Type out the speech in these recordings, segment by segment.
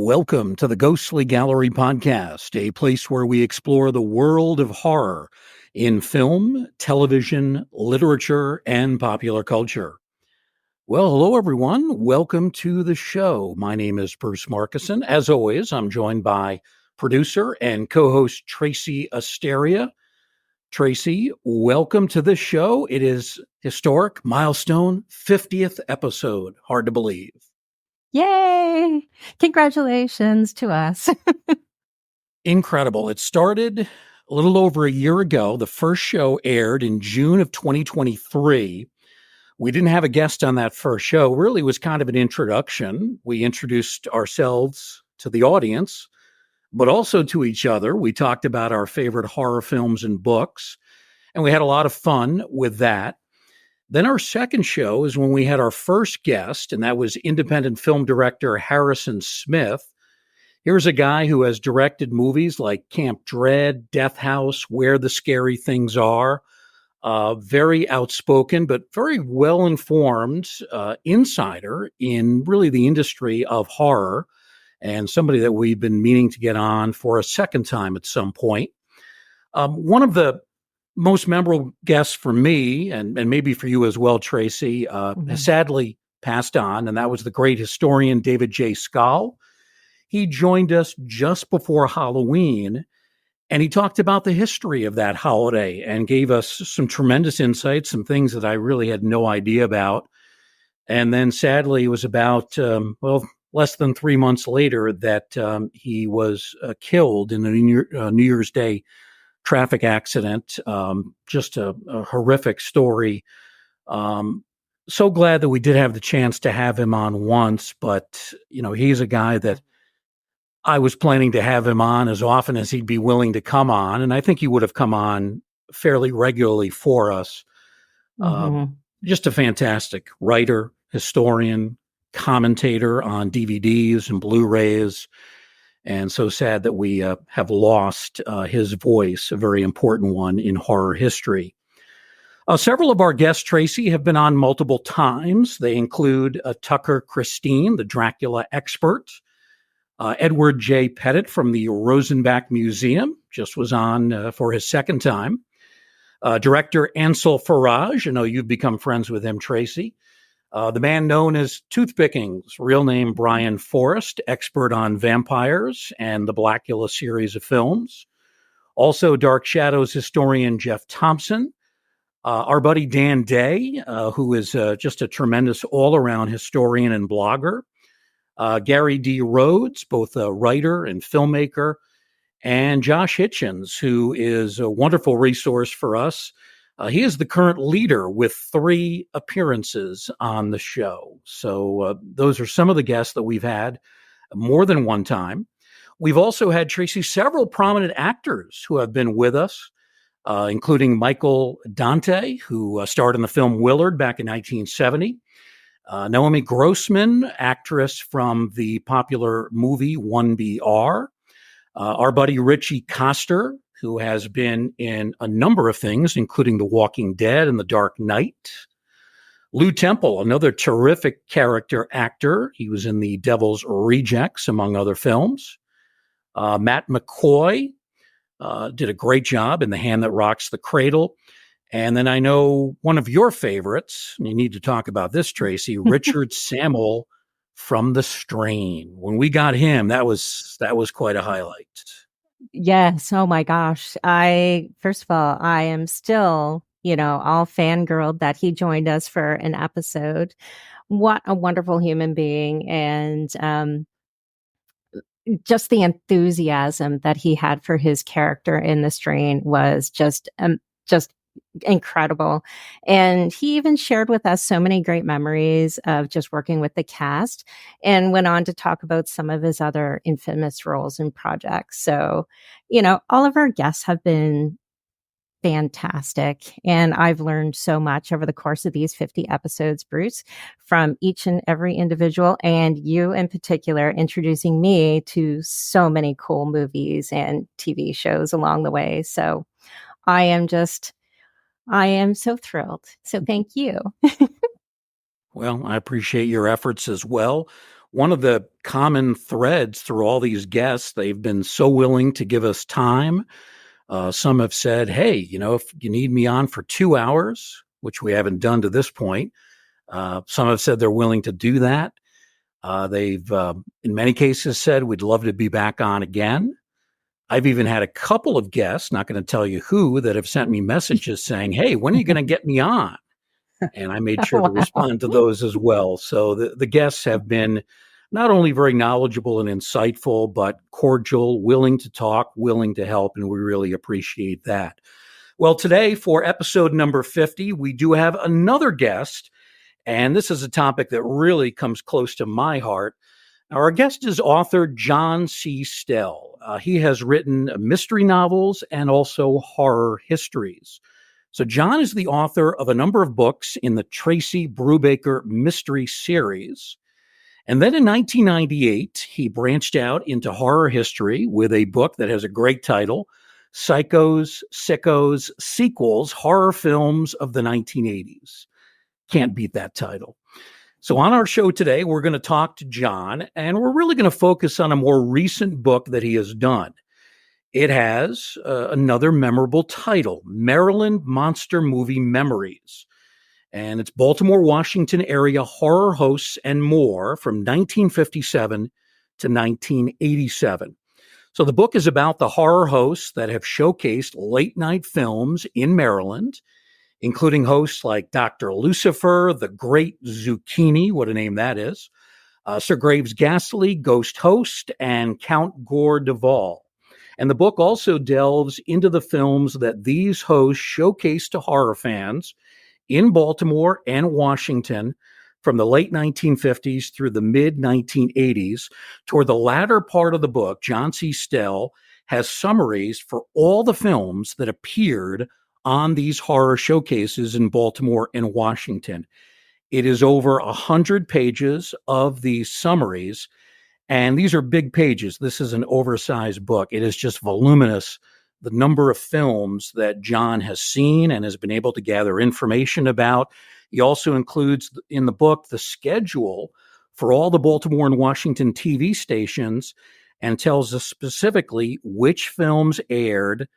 Welcome to the Ghostly Gallery podcast, a place where we explore the world of horror in film, television, literature, and popular culture. Well, hello, everyone. Welcome to the show. My name is Bruce Markison. As always, I'm joined by producer and co-host Tracy Asteria. Tracy, welcome to the show. It is historic milestone 50th episode. Hard to believe. Yay! Congratulations to us. Incredible. It started a little over a year ago. The first show aired in June of 2023. We didn't have a guest on that first show. Really, it was kind of an introduction. We introduced ourselves to the audience, but also to each other. We talked about our favorite horror films and books, and we had a lot of fun with that. Then our second show is when we had our first guest, and that was independent film director Harrison Smith. Here's a guy who has directed movies like Camp Dread, Death House, Where the Scary Things Are. Very outspoken, but very well-informed insider in really the industry of horror, and somebody that we've been meaning to get on for a second time at some point. One of the most memorable guests for me, and maybe for you as well, Tracy, has sadly passed on, and that was the great historian David J. Scull. He joined us just before Halloween, and he talked about the history of that holiday and gave us some tremendous insights, some things that I really had no idea about. And then sadly, it was about, less than 3 months later that he was killed in a New Year's Day traffic accident. Just a horrific story. So glad that we did have the chance to have him on once, but he's a guy that I was planning to have him on as often as he'd be willing to come on, and I think he would have come on fairly regularly for us. Just a fantastic writer, historian, commentator on DVDs and Blu-rays. And so sad that we have lost his voice, a very important one in horror history. Several of our guests, Tracy, have been on multiple times. They include Tucker Christine, the Dracula expert. Edward J. Pettit from the Rosenbach Museum just was on for his second time. Director Ansel Faraj, I know you've become friends with him, Tracy. The man known as Toothpickings, real name Brian Forrest, expert on vampires and the Blackula series of films. Also, Dark Shadows historian Jeff Thompson. Our buddy Dan Day, who is just a tremendous all-around historian and blogger. Gary D. Rhodes, both a writer and filmmaker. And Josh Hitchens, who is a wonderful resource for us. He is the current leader with 3 appearances on the show. So those are some of the guests that we've had more than one time. We've also had, Tracy, several prominent actors who have been with us, including Michael Dante, who starred in the film Willard back in 1970. Naomi Grossman, actress from the popular movie 1BR. Our buddy Richie Coster, who has been in a number of things, including The Walking Dead and The Dark Knight. Lou Temple, another terrific character actor. He was in The Devil's Rejects, among other films. Matt McCoy did a great job in The Hand That Rocks the Cradle. And then I know one of your favorites, and you need to talk about this, Tracy, Richard Sammel from The Strain. When we got him, that was quite a highlight. Yes. Oh my gosh. First of all, I am still, all fangirled that he joined us for an episode. What a wonderful human being. And just the enthusiasm that he had for his character in The Strain was just incredible. And he even shared with us so many great memories of just working with the cast, and went on to talk about some of his other infamous roles and projects. So, all of our guests have been fantastic. And I've learned so much over the course of these 50 episodes, Bruce, from each and every individual, and you in particular, introducing me to so many cool movies and TV shows along the way. So I am so thrilled. So thank you. Well, I appreciate your efforts as well. one of the common threads through all these guests, they've been so willing to give us time. Some have said, hey, if you need me on for 2 hours, which we haven't done to this point, some have said they're willing to do that. They've, in many cases, said we'd love to be back on again. I've even had a couple of guests, not going to tell you who, that have sent me messages saying, hey, when are you going to get me on? And I made sure to Wow. respond to those as well. So the guests have been not only very knowledgeable and insightful, but cordial, willing to talk, willing to help, and we really appreciate that. Well, today for episode number 50, we do have another guest, and this is a topic that really comes close to my heart. Our guest is author John C. Stell. He has written mystery novels and also horror histories. So John is the author of a number of books in the Tracy Brubaker mystery series. And then in 1998, he branched out into horror history with a book that has a great title, Sickos, Sequels, Horror Films of the 1980s. Can't beat that title. So on our show today, we're going to talk to John, and we're really going to focus on a more recent book that he has done. It has another memorable title, Maryland Monster Movie Memories. And it's Baltimore-Washington area horror hosts and more from 1957 to 1987. So the book is about the horror hosts that have showcased late-night films in Maryland, including hosts like Dr. Lucifer, The Great Zucchini, what a name that is, Sir Graves Ghastly, Ghost Host, and Count Gore Duvall. And the book also delves into the films that these hosts showcase to horror fans in Baltimore and Washington from the late 1950s through the mid 1980s. Toward the latter part of the book, John C. Stell has summaries for all the films that appeared on these horror showcases in Baltimore and Washington. It is over 100 pages of these summaries, and these are big pages. This is an oversized book. It is just voluminous, the number of films that John has seen and has been able to gather information about. He also includes in the book the schedule for all the Baltimore and Washington TV stations and tells us specifically which films aired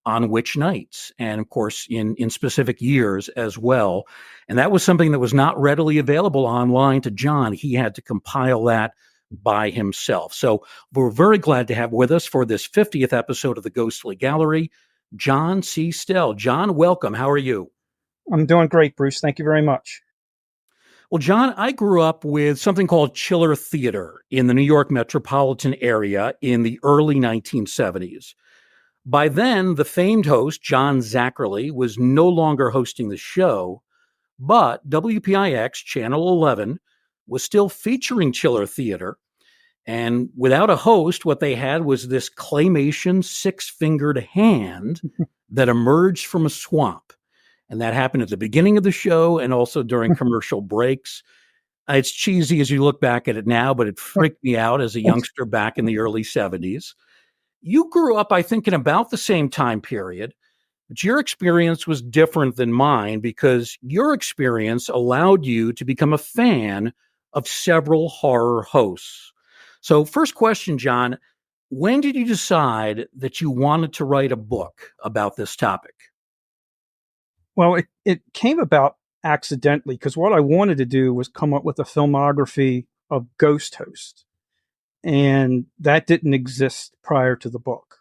on which nights, and of course in specific years as well. And that was something that was not readily available online to John. He had to compile that by himself. So we're very glad to have with us for this 50th episode of the Ghostly Gallery, John C. Stell. John, welcome. How are you? I'm doing great, Bruce. Thank you very much. Well, John, I grew up with something called Chiller Theater in the New York metropolitan area in the early 1970s. By then, the famed host, John Zackerly, was no longer hosting the show, but WPIX Channel 11 was still featuring Chiller Theater. And without a host, what they had was this claymation six-fingered hand that emerged from a swamp. And that happened at the beginning of the show and also during commercial breaks. It's cheesy as you look back at it now, but it freaked me out as a youngster back in the early 70s. You grew up, I think, in about the same time period, but your experience was different than mine because your experience allowed you to become a fan of several horror hosts. So, first question, John, when did you decide that you wanted to write a book about this topic? Well, it came about accidentally because what I wanted to do was come up with a filmography of ghost hosts, and that didn't exist prior to the book.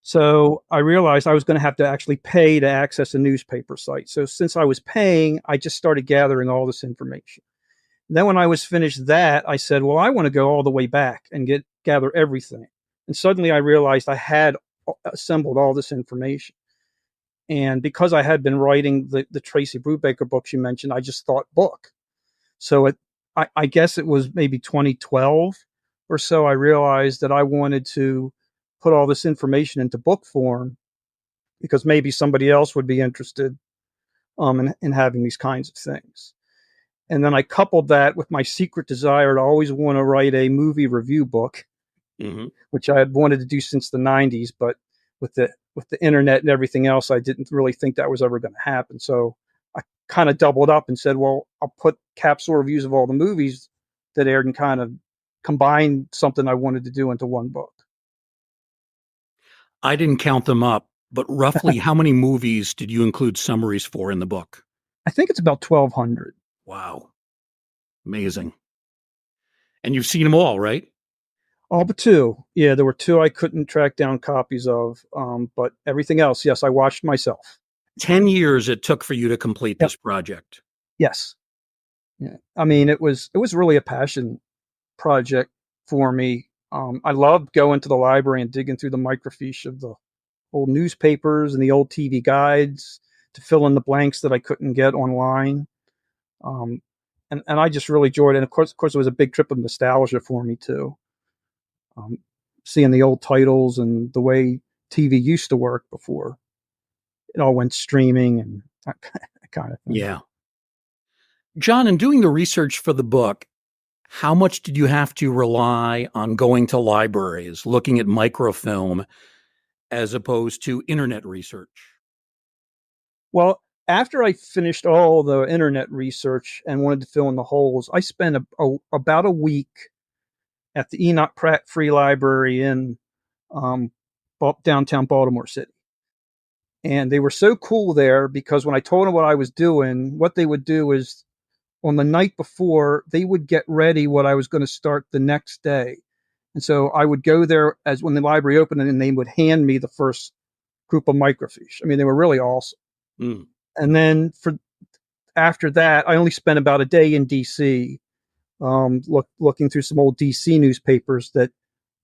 So I realized I was going to have to actually pay to access a newspaper site. So since I was paying, I just started gathering all this information. Then when I was finished that, I said, well, I want to go all the way back and gather everything. And suddenly I realized I had assembled all this information. And because I had been writing the Tracy Brubaker books you mentioned, I just thought book. So I guess it was maybe 2012 or so, I realized that I wanted to put all this information into book form because maybe somebody else would be interested in having these kinds of things. And then I coupled that with my secret desire to always want to write a movie review book, which I had wanted to do since the 90s, but with the internet and everything else, I didn't really think that was ever going to happen. So I kind of doubled up and said, well, I'll put capsule reviews of all the movies that aired and kind of combine something I wanted to do into one book. I didn't count them up, but roughly how many movies did you include summaries for in the book? I think it's about 1,200. Wow. Amazing. And you've seen them all, right? All but two. Yeah, there were two I couldn't track down copies of, but everything else, yes, I watched myself. 10 years it took for you to complete Yep. this project. Yes. Yeah. I mean, it was really a passion project for me. I loved going to the library and digging through the microfiche of the old newspapers and the old TV guides to fill in the blanks that I couldn't get online. Um, and I just really enjoyed it. And of course, it was a big trip of nostalgia for me too. Um, Seeing the old titles and the way TV used to work before it all went streaming and that kind of thing. Yeah. John, in doing the research for the book, how much did you have to rely on going to libraries, looking at microfilm, as opposed to internet research? Well, after I finished all the internet research and wanted to fill in the holes, I spent about a week at the Enoch Pratt Free Library in um, downtown Baltimore City. And they were so cool there because when I told them what I was doing, what they would do is on the night before, they would get ready what I was going to start the next day. And so I would go there as when the library opened and they would hand me the first group of microfiche. I mean, they were really awesome. Mm. And then after that, I only spent about a day in DC, looking through some old DC newspapers that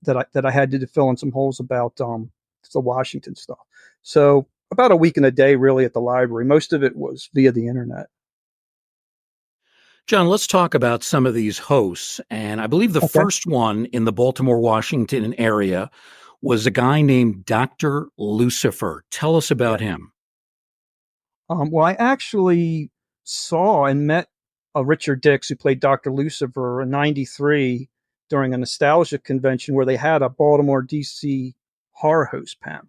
I had to fill in some holes about the Washington stuff. So about a week and a day really at the library. Most of it was via the internet. John, let's talk about some of these hosts. And I believe the Okay. first one in the Baltimore-Washington area was a guy named Dr. Lucifer. Tell us about him. Well, I actually saw and met Richard Dix, who played Dr. Lucifer in '93 during a nostalgia convention where they had a Baltimore, DC horror host panel.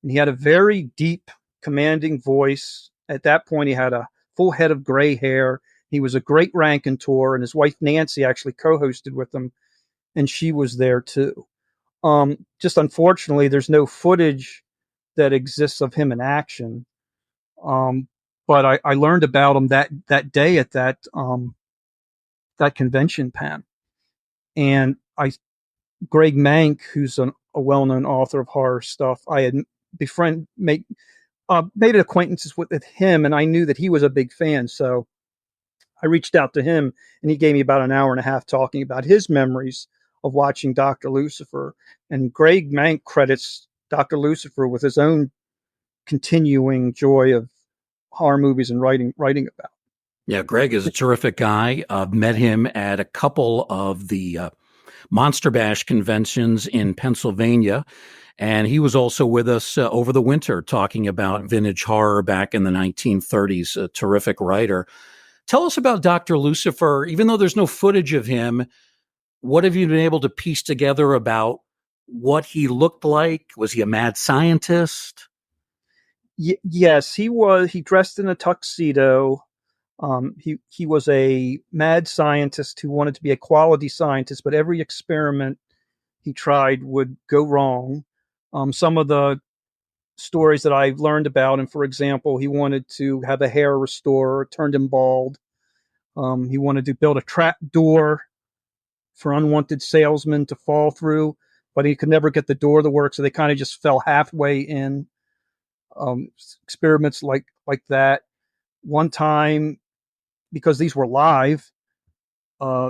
And he had a very deep, commanding voice. At that point, he had a full head of gray hair. He was a great raconteur, and his wife Nancy actually co-hosted with him, and she was there too. Just unfortunately, there's no footage that exists of him in action. But I learned about him that day at that convention panel, and Greg Mank, who's a well-known author of horror stuff, I had made acquaintances with him, and I knew that he was a big fan. So I reached out to him, and he gave me about an hour and a half talking about his memories of watching Dr. Lucifer. And Greg Mank credits Dr. Lucifer with his own continuing joy of horror movies and writing about. Yeah, Greg is a terrific guy. I've met him at a couple of the Monster Bash conventions in Pennsylvania. And he was also with us over the winter talking about vintage horror back in the 1930s. A terrific writer. Tell us about Dr. Lucifer. Even though there's no footage of him, what have you been able to piece together about what he looked like? Was he a mad scientist? Yes, he was. He dressed in a tuxedo. He was a mad scientist who wanted to be a quality scientist, but every experiment he tried would go wrong. Some of the stories that I've learned about him, for example, he wanted to have a hair restorer, turned him bald. He wanted to build a trap door for unwanted salesmen to fall through, but he could never get the door to work, so they kind of just fell halfway in. Experiments like that. One time, because these were live,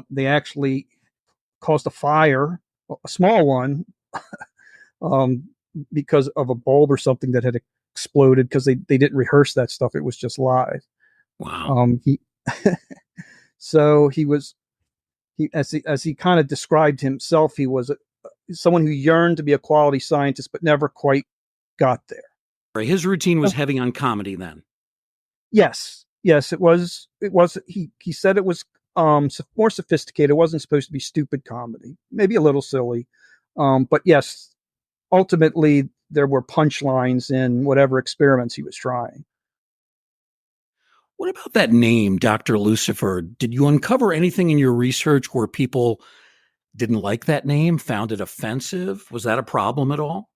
they actually caused a fire, a small one, um, because of a bulb or something that had exploded because they didn't rehearse that stuff. It was just live. Wow. He so as he kind of described himself, he was someone who yearned to be a quality scientist but never quite got there. His routine was heavy on comedy then. Yes, it was. He said it was more sophisticated. It wasn't supposed to be stupid comedy, maybe a little silly, but yes, ultimately there were punchlines in whatever experiments he was trying. What about that name, Dr. Lucifer? Did you uncover anything in your research where people didn't like that name, found it offensive? Was that a problem at all?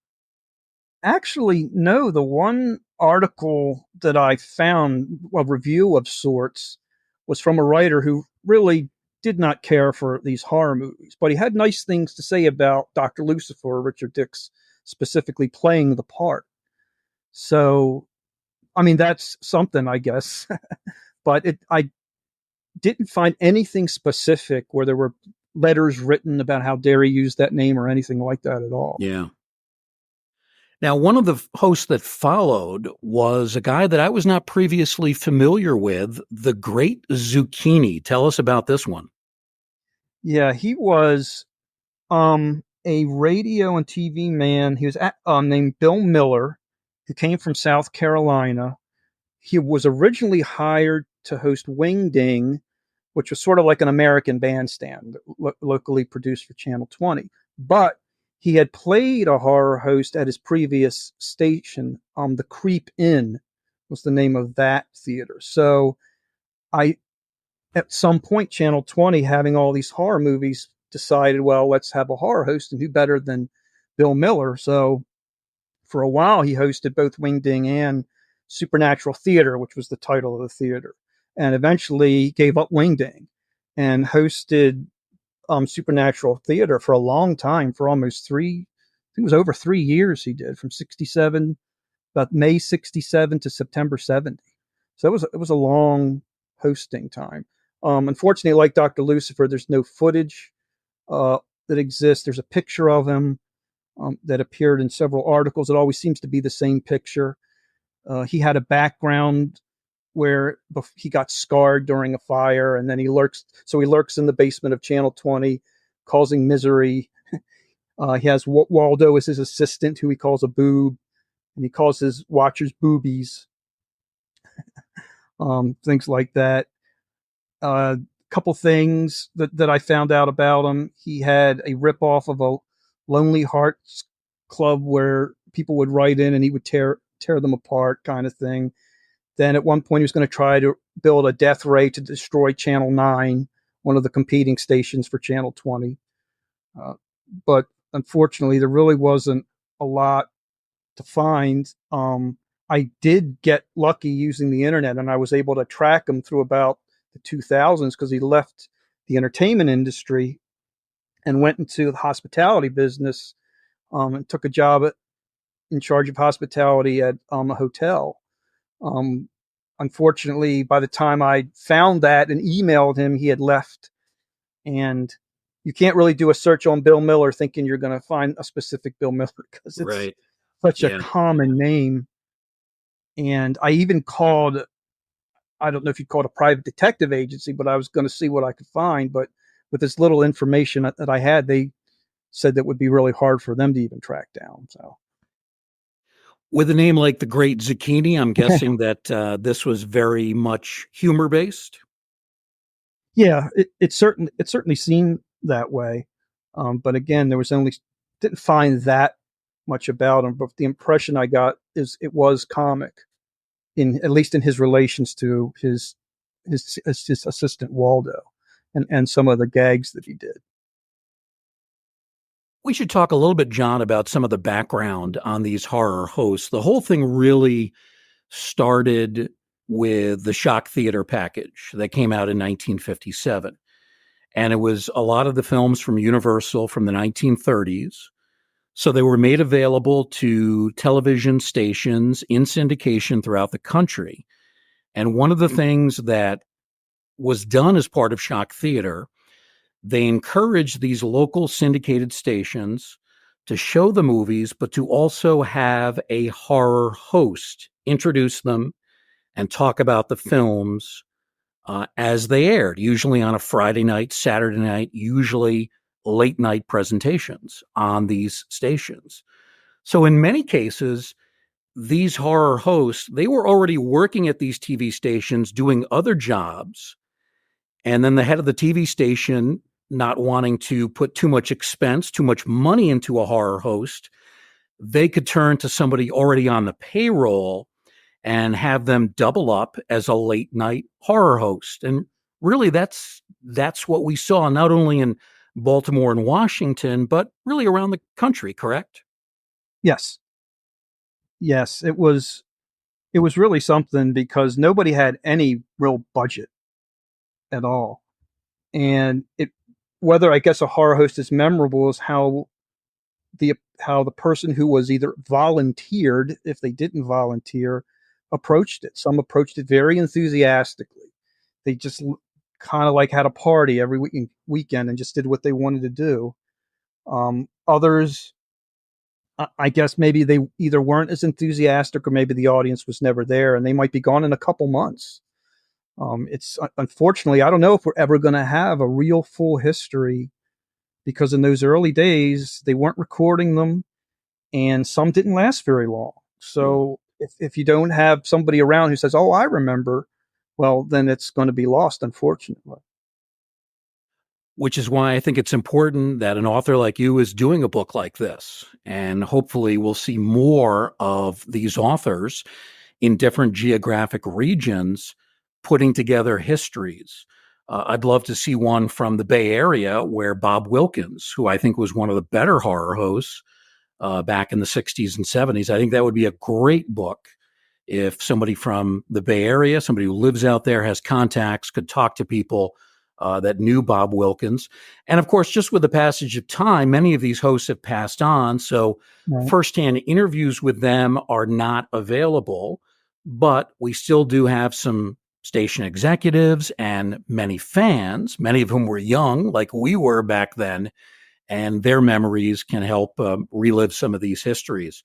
Actually, no. The one article that I found, a review of sorts, was from a writer who really did not care for these horror movies, but he had nice things to say about Dr. Lucifer, Richard Dix specifically playing the part. So, I mean, that's something, I guess. But I didn't find anything specific where there were letters written about how dare he use that name or anything like that at all. Yeah. Now, one of the hosts that followed was a guy that I was not previously familiar with, the Great Zucchini. Tell us about this one. Yeah, he was a radio and TV man. He was named Bill Miller, who came from South Carolina. He was originally hired to host Wing Ding, which was sort of like an American Bandstand, locally produced for Channel 20. But he had played a horror host at his previous station. The Creep Inn was the name of that theater. So at some point, Channel 20, having all these horror movies, decided, well, let's have a horror host, and who better than Bill Miller? So for a while, he hosted both Wingding and Supernatural Theater, which was the title of the theater, and eventually gave up Wingding and hosted Supernatural Theater for a long time, for almost I think it was over 3 years he did, from 67, about May 67 to September 70. So it was a long hosting time. Unfortunately, like Dr. Lucifer, there's no footage that exists. There's a picture of him that appeared in several articles. It always seems to be the same picture. He had a background where he got scarred during a fire, and then he lurks. So he lurks in the basement of Channel 20, causing misery. He has Waldo as his assistant, who he calls a boob, and he calls his watchers boobies. Things like that. Couple things that I found out about him. He had a ripoff of a Lonely Hearts Club where people would write in and he would tear them apart, kind of thing. Then at one point he was going to try to build a death ray to destroy Channel 9, one of the competing stations for Channel 20. But unfortunately, there really wasn't a lot to find. I did get lucky using the internet, and I was able to track him through about the 2000s, because he left the entertainment industry and went into the hospitality business, and took a job in charge of hospitality at a hotel. Unfortunately, by the time I found that and emailed him, he had left. And you can't really do a search on Bill Miller thinking you're going to find a specific Bill Miller, because it's Right. such a Yeah. common name. And I even called, I don't know if you called a private detective agency, but I was going to see what I could find. But with this little information that I had, they said that would be really hard for them to even track down. So, With a name like the Great Zucchini, I'm guessing that this was very much humor based. yeah, it certainly seemed that way. But again, didn't find that much about him. But the impression I got is it was comic, at least in his relations to his assistant Waldo, and some of the gags that he did. We should talk a little bit, John, about some of the background on these horror hosts. The whole thing really started with the Shock Theater package that came out in 1957. And it was a lot of the films from Universal from the 1930s. So they were made available to television stations in syndication throughout the country. And one of the things that was done as part of Shock Theater, they encouraged these local syndicated stations to show the movies, but to also have a horror host introduce them and talk about the films as they aired, usually on a Friday night, Saturday night, usually late night presentations on these stations. So in many cases, these horror hosts, they were already working at these TV stations doing other jobs. And then the head of the TV station, not wanting to put too much expense, too much money into a horror host, they could turn to somebody already on the payroll and have them double up as a late night horror host. And really that's what we saw, not only in Baltimore and Washington, but really around the country, correct? Yes, yes, it was really something because nobody had any real budget at all, and it whether I guess a horror host is memorable is how the person who was either volunteered, if they didn't volunteer, approached it. Some approached it very enthusiastically. They just kind of like had a party every weekend and just did what they wanted to do. Others, I guess maybe they either weren't as enthusiastic or maybe the audience was never there and they might be gone in a couple months. It's unfortunately, I don't know if we're ever going to have a real full history because in those early days, they weren't recording them and some didn't last very long. So if you don't have somebody around who says, "Oh, I remember," well, then it's going to be lost, unfortunately. Which is why I think it's important that an author like you is doing a book like this. And hopefully, we'll see more of these authors in different geographic regions putting together histories. I'd love to see one from the Bay Area where Bob Wilkins, who I think was one of the better horror hosts back in the 60s and 70s, I think that would be a great book if somebody from the Bay Area, somebody who lives out there, has contacts, could talk to people that knew Bob Wilkins. And of course, just with the passage of time, many of these hosts have passed on. So Right. firsthand interviews with them are not available, but we still do have some station executives and many fans, many of whom were young, like we were back then, and their memories can help relive some of these histories.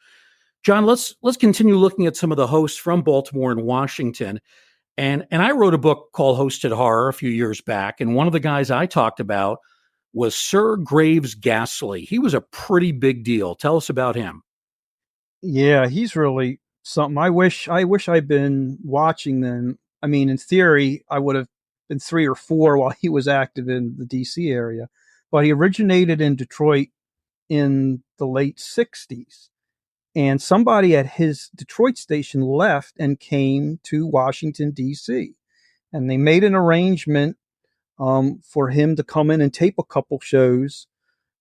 John, let's continue looking at some of the hosts from Baltimore and Washington. And I wrote a book called Hosted Horror a few years back, and one of the guys I talked about was Sir Graves Ghastly. He was a pretty big deal. Tell us about him. Yeah, he's really something. I wish I'd been watching them. I mean, in theory, I would have been 3 or 4 while he was active in the DC area, but he originated in Detroit in the late '60s. And somebody at his Detroit station left and came to Washington, D.C. And they made an arrangement for him to come in and tape a couple shows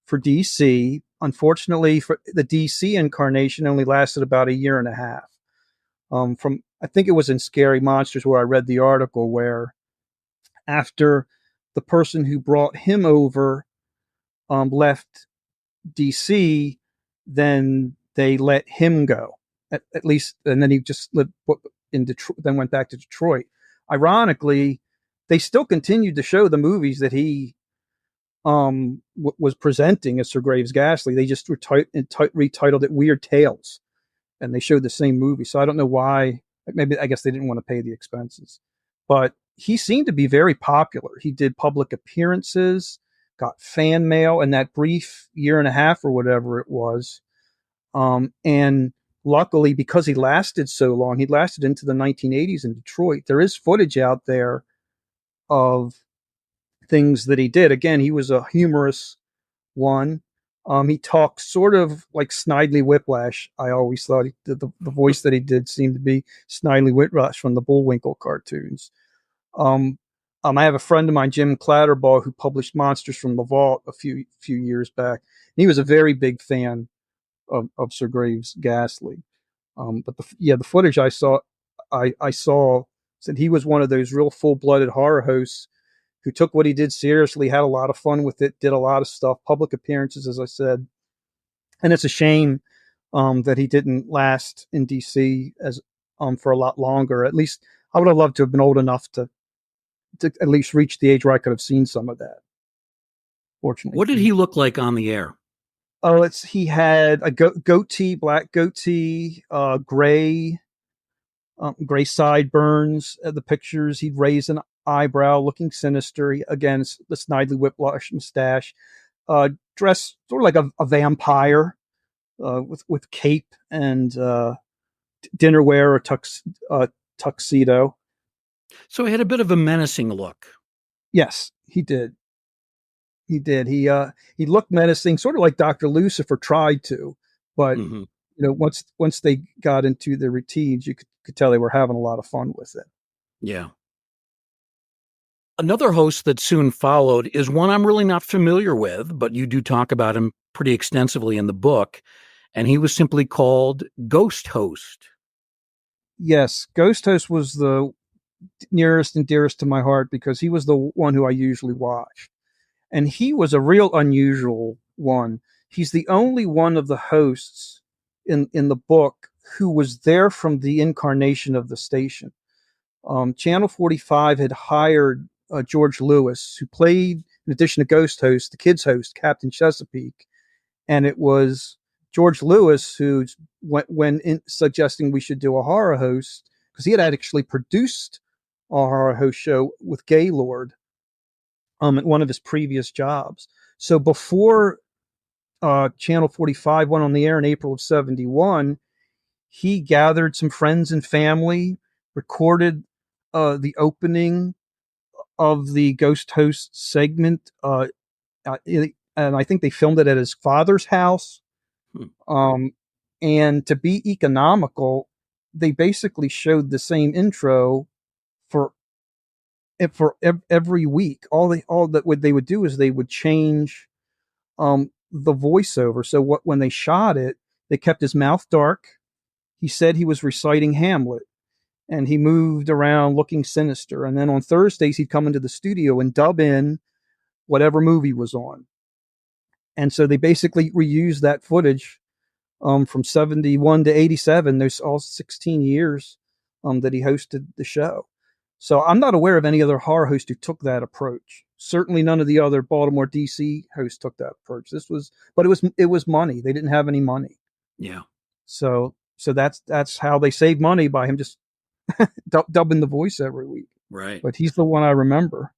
for DC. Unfortunately, for the DC incarnation only lasted about a year and a half. From I think it was in Scary Monsters where I read the article where after the person who brought him over left DC, then they let him go at least, and then he just lived in Detroit, then went back to Detroit. Ironically, they still continued to show the movies that he was presenting as Sir Graves Ghastly. They just retitled it Weird Tales, and they showed the same movie. So I don't know why. Maybe I guess they didn't want to pay the expenses, but he seemed to be very popular. He did public appearances, got fan mail in that brief year and a half or whatever it was. And luckily, because he lasted so long, he lasted into the 1980s in Detroit. There is footage out there of things that he did. Again, he was a humorous one. He talked sort of like Snidely Whiplash. I always thought the voice that he did seemed to be Snidely Whiplash from the Bullwinkle cartoons. Um, I have a friend of mine, Jim Clatterball, who published Monsters from the Vault a few years back. And he was a very big fan of Sir Graves Ghastly. But the footage I saw said he was one of those real full blooded horror hosts who took what he did seriously, had a lot of fun with it, did a lot of stuff, public appearances, as I said. And it's a shame that he didn't last in DC as for a lot longer. At least I would have loved to have been old enough to at least reach the age where I could have seen some of that. Fortunately, What did he look like on the air? oh, he had a goatee, black goatee, gray sideburns. The pictures, he'd raise an eyebrow, looking sinister. Again, it's the Snidely Whiplash mustache. Dressed sort of like a vampire, with cape and dinnerware or tuxedo. So he had a bit of a menacing look. Yes, he did. He did. He looked menacing, sort of like Dr. Lucifer tried to, but Mm-hmm. once they got into the routines, you could tell they were having a lot of fun with it. Yeah. Another host that soon followed is one I'm really not familiar with, but you do talk about him pretty extensively in the book, and he was simply called Ghost Host. Yes, Ghost Host was the nearest and dearest to my heart because he was the one who I usually watch. And he was a real unusual one. He's the only one of the hosts in the book who was there from the incarnation of the station. Channel 45 had hired George Lewis, who played, in addition to Ghost Host, the kids host, Captain Chesapeake. And it was George Lewis who when in suggesting we should do a horror host, because he had actually produced a horror host show with Gaylord at one of his previous jobs. So before Channel 45 went on the air in April of 71, he gathered some friends and family, recorded the opening of the Ghost Host segment, and I think they filmed it at his father's house. Um, and to be economical, they basically showed the same intro for every week. All that what they would do is they would change the voiceover. So when they shot it, they kept his mouth dark. He said he was reciting Hamlet, and he moved around looking sinister. And then on Thursdays, he'd come into the studio and dub in whatever movie was on. And so they basically reused that footage from 71 to 87. There's all 16 years that he hosted the show. So I'm not aware of any other horror host who took that approach. Certainly none of the other Baltimore, DC hosts took that approach. But it was money. They didn't have any money. Yeah. So that's how they saved money, by him just dubbing the voice every week. Right. But he's the one I remember.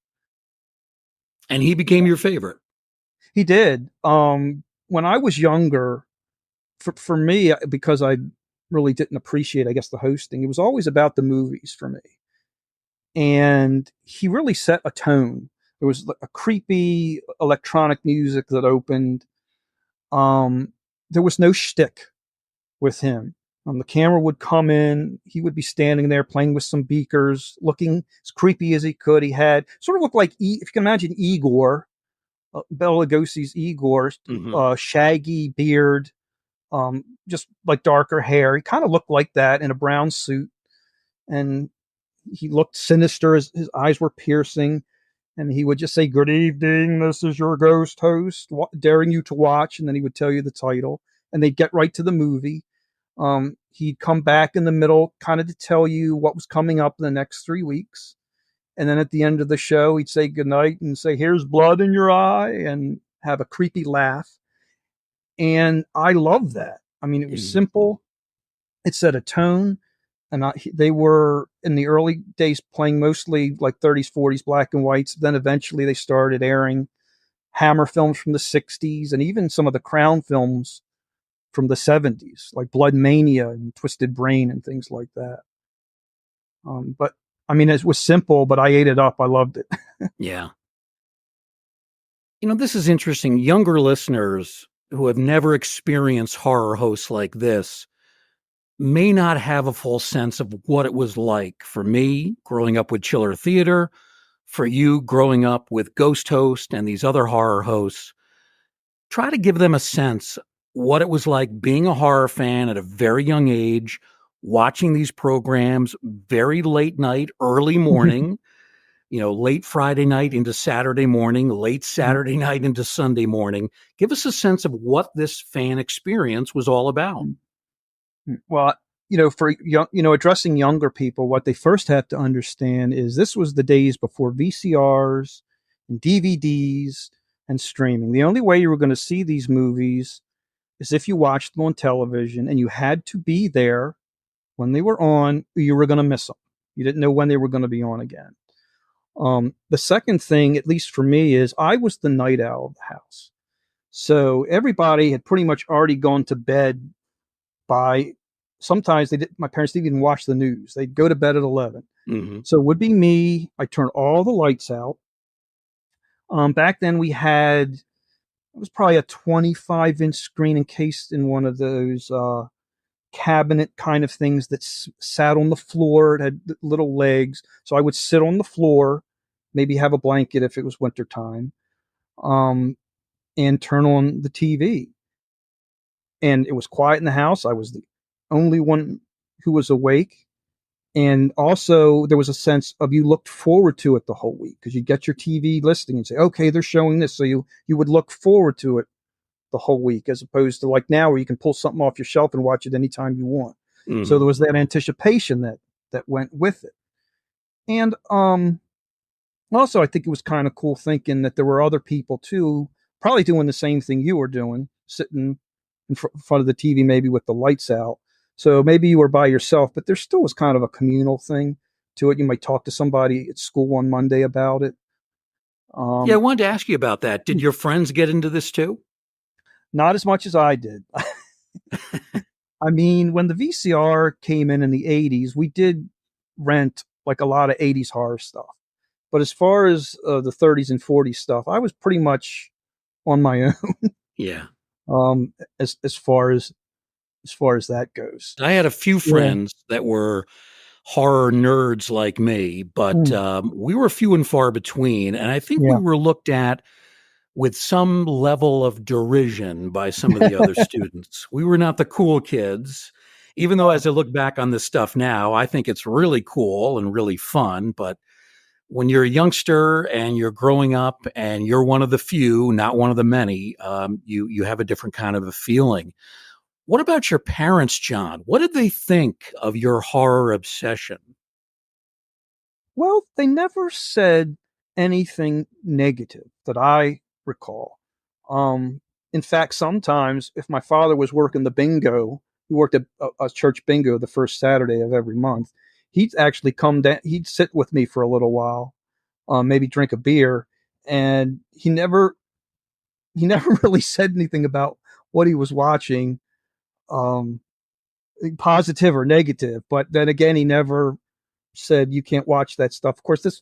And he became your favorite. He did. When I was younger, for me, because I really didn't appreciate, I guess, the hosting, it was always about the movies for me. And he really set a tone. There was a creepy electronic music that opened. There was no shtick with him. The camera would come in. He would be standing there playing with some beakers, looking as creepy as he could. He had sort of looked like, if you can imagine Igor, Bela Lugosi's Igor, shaggy beard, just like darker hair. He kind of looked like that in a brown suit. And he looked sinister. His eyes were piercing. And he would just say, "Good evening, this is your ghost host, daring you to watch." And then he would tell you the title. And they'd get right to the movie. He'd come back in the middle, kind of to tell you what was coming up in the next 3 weeks. And then at the end of the show, he'd say goodnight and say, "Here's blood in your eye," and have a creepy laugh. And I loved that. I mean, it was simple. It set a tone. And they were, in the early days, playing mostly like 30s, 40s, black and whites. Then eventually they started airing Hammer films from the 60s and even some of the Crown films from the 70s, like Blood Mania and Twisted Brain and things like that. But I mean, it was simple, but I ate it up. I loved it. Yeah. You know, this is interesting. Younger listeners who have never experienced horror hosts like this may not have a full sense of what it was like for me growing up with Chiller Theater, for you growing up with Ghost Host and these other horror hosts. Try to give them a sense what it was like being a horror fan at a very young age, watching these programs very late night, early morning, late Friday night into Saturday morning, late Saturday night into Sunday morning. Give us a sense of what this fan experience was all about. Well, for young, addressing younger people, what they first have to understand is this was the days before VCRs and DVDs and streaming. The only way you were going to see these movies is if you watched them on television, and you had to be there when they were on, or you were going to miss them. You didn't know when they were going to be on again. The second thing, at least for me, is I was the night owl of the house. So everybody had pretty much already gone to bed by, sometimes my parents didn't even watch the news. They'd go to bed at 11. Mm-hmm. So it would be me. I turned all the lights out. Back then we had, it was probably a 25-inch screen encased in one of those cabinet kind of things that sat on the floor. It had little legs. So I would sit on the floor maybe have a blanket if it was winter time, and turn on the TV. And it was quiet in the house. I was the only one who was awake. And also, there was a sense of you looked forward to it the whole week because you get your TV listing and say, okay, they're showing this. So you would look forward to it the whole week, as opposed to like now where you can pull something off your shelf and watch it anytime you want. So Mhm. there was that anticipation that went with it. And also, I think it was kind of cool thinking that there were other people too, probably doing the same thing you were doing, sitting in front of the TV, maybe with the lights out. So maybe you were by yourself, but there still was kind of a communal thing to it. You might talk to somebody at school on Monday about it. Yeah, I Um, wanted to ask you about that. Did your friends get into this too? Not as much as I did. I mean, when the VCR came in the 80s, we did rent like a lot of 80s horror stuff. But as far as the 30s and 40s stuff, I was pretty much on my own. Yeah. As far as that goes. I had a few Yeah. friends that were horror nerds like me, but Mm. we were few and far between. And I think we Yeah. were looked at with some level of derision by some of the other students. We were not the cool kids, even though as I look back on this stuff now, I think it's really cool and really fun. But when you're a youngster and you're growing up and you're one of the few, not one of the many, you have a different kind of a feeling. What about your parents, John? What did they think of your horror obsession? Well, they never said anything negative that I recall. Um, in fact, sometimes if my father was working the bingo, he worked at a church bingo the first Saturday of every month. He'd actually come down. He'd sit with me for a little while, maybe drink a beer, and he never really said anything about what he was watching, um, positive or negative. But then again, he never said you can't watch that stuff. Of course,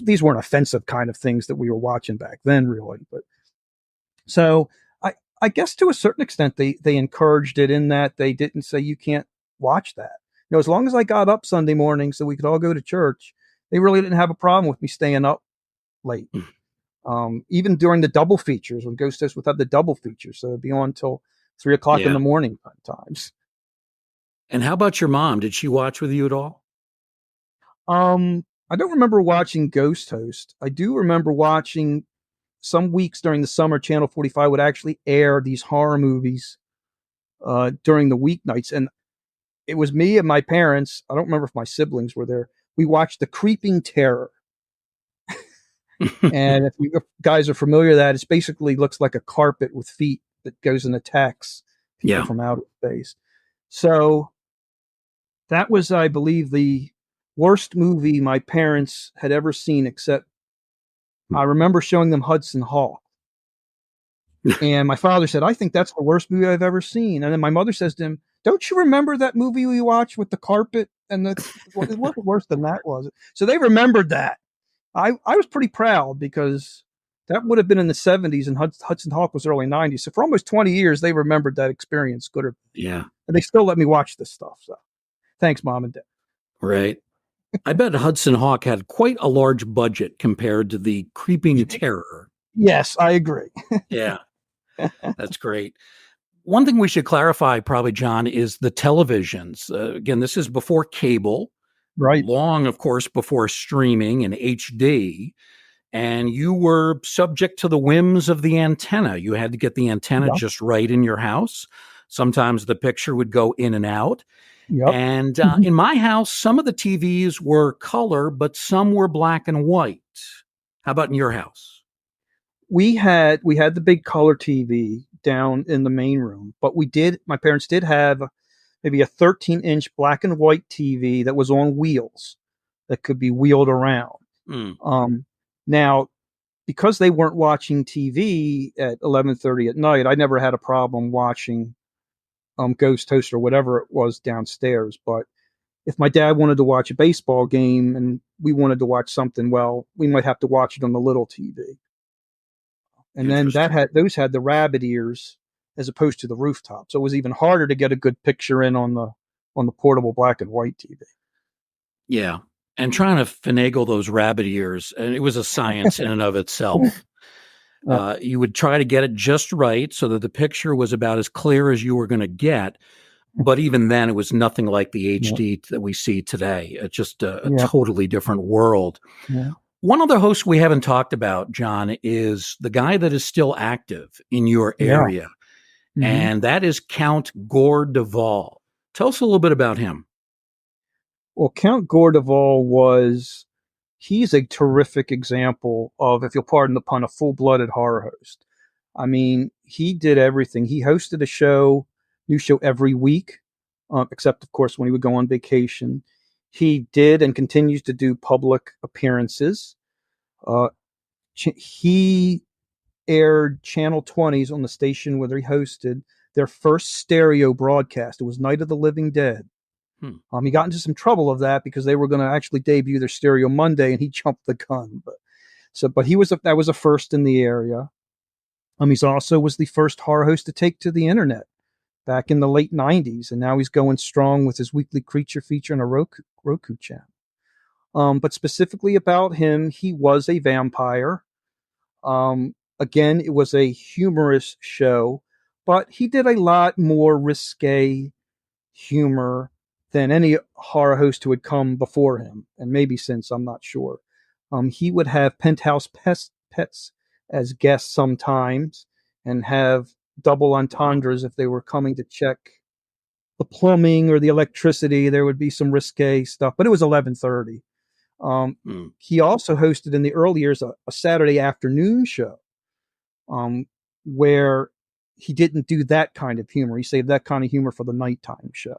these weren't offensive kind of things that we were watching back then, really. But so I guess to a certain extent they encouraged it in that they didn't say you can't watch that. As long as I got up Sunday morning so we could all go to church, they really didn't have a problem with me staying up late. Even during the double features when Ghost Host would have the double features, so it'd be on till 3 o'clock in Yeah. the morning times. And how about your mom? Did she watch with you at all? I don't remember watching Ghost Host. I do remember watching some weeks during the summer. Channel 45 would actually air these horror movies during the weeknights, and it was me and my parents. I don't remember if my siblings were there. We watched The Creeping Terror, and if you guys are familiar with that, it basically looks like a carpet with feet that goes and attacks people Yeah. from outer space. So that was, I believe, the worst movie my parents had ever seen, except I remember showing them Hudson Hawk. And my father said, I think that's the worst movie I've ever seen. And then my mother says to him, don't you remember that movie we watched with the carpet? And well, it wasn't worse than that, was it? So they remembered that. I was pretty proud because that would have been in the 70s and Hudson Hawk was early 90s. So for almost 20 years, they remembered that experience, good or bad. Yeah. And they still let me watch this stuff. So thanks, Mom and Dad. Right. I bet Hudson Hawk had quite a large budget compared to the Creeping Terror. Yes, I agree. Yeah, that's great. One thing we should clarify, probably, John, is the televisions. Again, this is before cable, Right. long, of course, before streaming and HD. And you were subject to the whims of the antenna. You had to get the antenna Yep. just right in your house. Sometimes the picture would go in and out. Yep. And in my house, some of the TVs were color, but some were black and white. How about in your house? We had the big color TV down in the main room, but my parents did have maybe a 13-inch black and white TV that was on wheels that could be wheeled around. Mm, Now, because they weren't watching TV at 11:30 at night, I never had a problem watching Ghost Host or whatever it was downstairs. But if my dad wanted to watch a baseball game and we wanted to watch something, well, we might have to watch it on the little TV. And then interesting. those had the rabbit ears as opposed to the rooftop, so it was even harder to get a good picture in on the portable black and white TV. Yeah. And trying to finagle those rabbit ears, and it was a science in and of itself. You would try to get it just right so that the picture was about as clear as you were going to get. But even then, it was nothing like the HD that we see today. It's just a totally different world. Yeah. One other host we haven't talked about, John, is the guy that is still active in your area, and that is Count Gore Duvall. Tell us a little bit about him. Well, Count Gore Duvall he's a terrific example of, if you'll pardon the pun, a full-blooded horror host. I mean, he did everything. He hosted a new show every week, except, of course, when he would go on vacation. He did and continues to do public appearances. He aired Channel 20s on the station where he hosted their first stereo broadcast. It was Night of the Living Dead. He got into some trouble of that because they were going to actually debut their stereo Monday, and he jumped the gun. But that was a first in the area. He's also was the first horror host to take to the internet back in the late 90s, and now he's going strong with his weekly creature feature on a Roku channel. But specifically about him, he was a vampire. Again, it was a humorous show, but he did a lot more risque humor than any horror host who had come before him, and maybe since, I'm not sure. He would have penthouse pets as guests sometimes, and have double entendres if they were coming to check the plumbing or the electricity. There would be some risque stuff, but it was 11:30. He also hosted in the early years a Saturday afternoon show, where he didn't do that kind of humor. He saved that kind of humor for the nighttime show.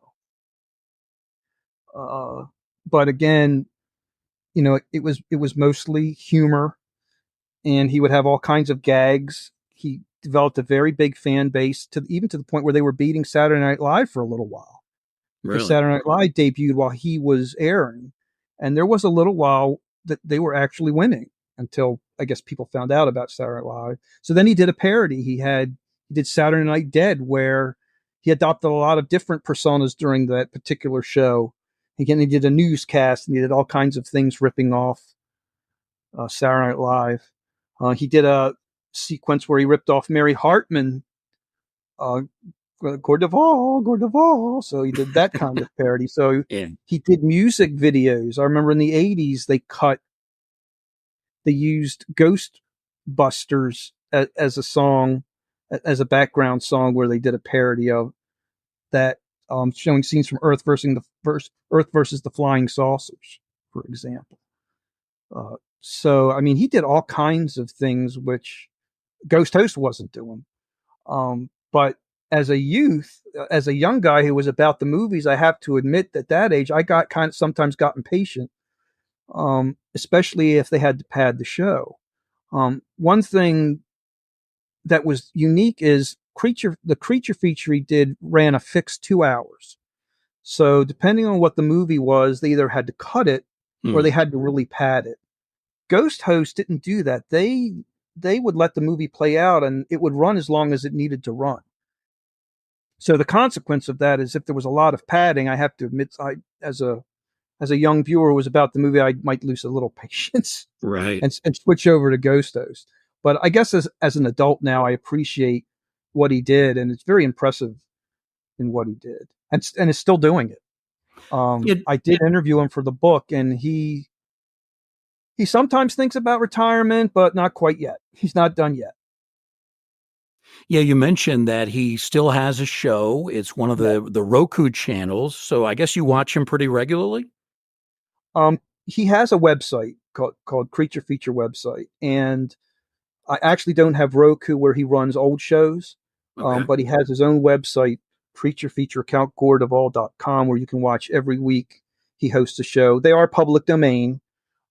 But again, it was mostly humor, and he would have all kinds of gags. He developed a very big fan base even to the point where they were beating Saturday Night Live for a little while. Really? Because Saturday Night Live debuted while he was airing, and there was a little while that they were actually winning until, I guess, people found out about Saturday Night Live. So then he did a parody. He did Saturday Night Dead, where he adopted a lot of different personas during that particular show. Again, he did a newscast, and he did all kinds of things ripping off Saturday Night Live. He did a sequence where he ripped off Mary Hartman, Gore Duvall. So he did that kind of parody. So he did music videos. I remember in the 80s, they used Ghostbusters as a song, as a background song, where they did a parody of that, showing scenes from Earth versus the Flying Saucers, for example. So, I mean, he did all kinds of things which Ghost Host wasn't doing. But as a young guy who was about the movies, I have to admit that that age, I sometimes got impatient, especially if they had to pad the show. One thing that was unique is the creature feature he did ran a fixed 2 hours. So depending on what the movie was, they either had to cut it or they had to really pad it. Ghost Host didn't do that. They would let the movie play out, and it would run as long as it needed to run. So the consequence of that is, if there was a lot of padding, I have to admit, as a young viewer who was about the movie, I might lose a little patience, right, and switch over to Ghost Host. But I guess as an adult now, I appreciate what he did, and it's very impressive in what he did, and is still doing it. I did interview him for the book, and he sometimes thinks about retirement, but not quite yet. He's not done yet. Yeah, you mentioned that he still has a show. It's one of the Roku channels, so I guess you watch him pretty regularly? He has a website called Creature Feature website, and I actually don't have Roku where he runs old shows, but he has his own website, Creature Feature CountGoreDuvall.com, where you can watch every week. He hosts a show. They are public domain,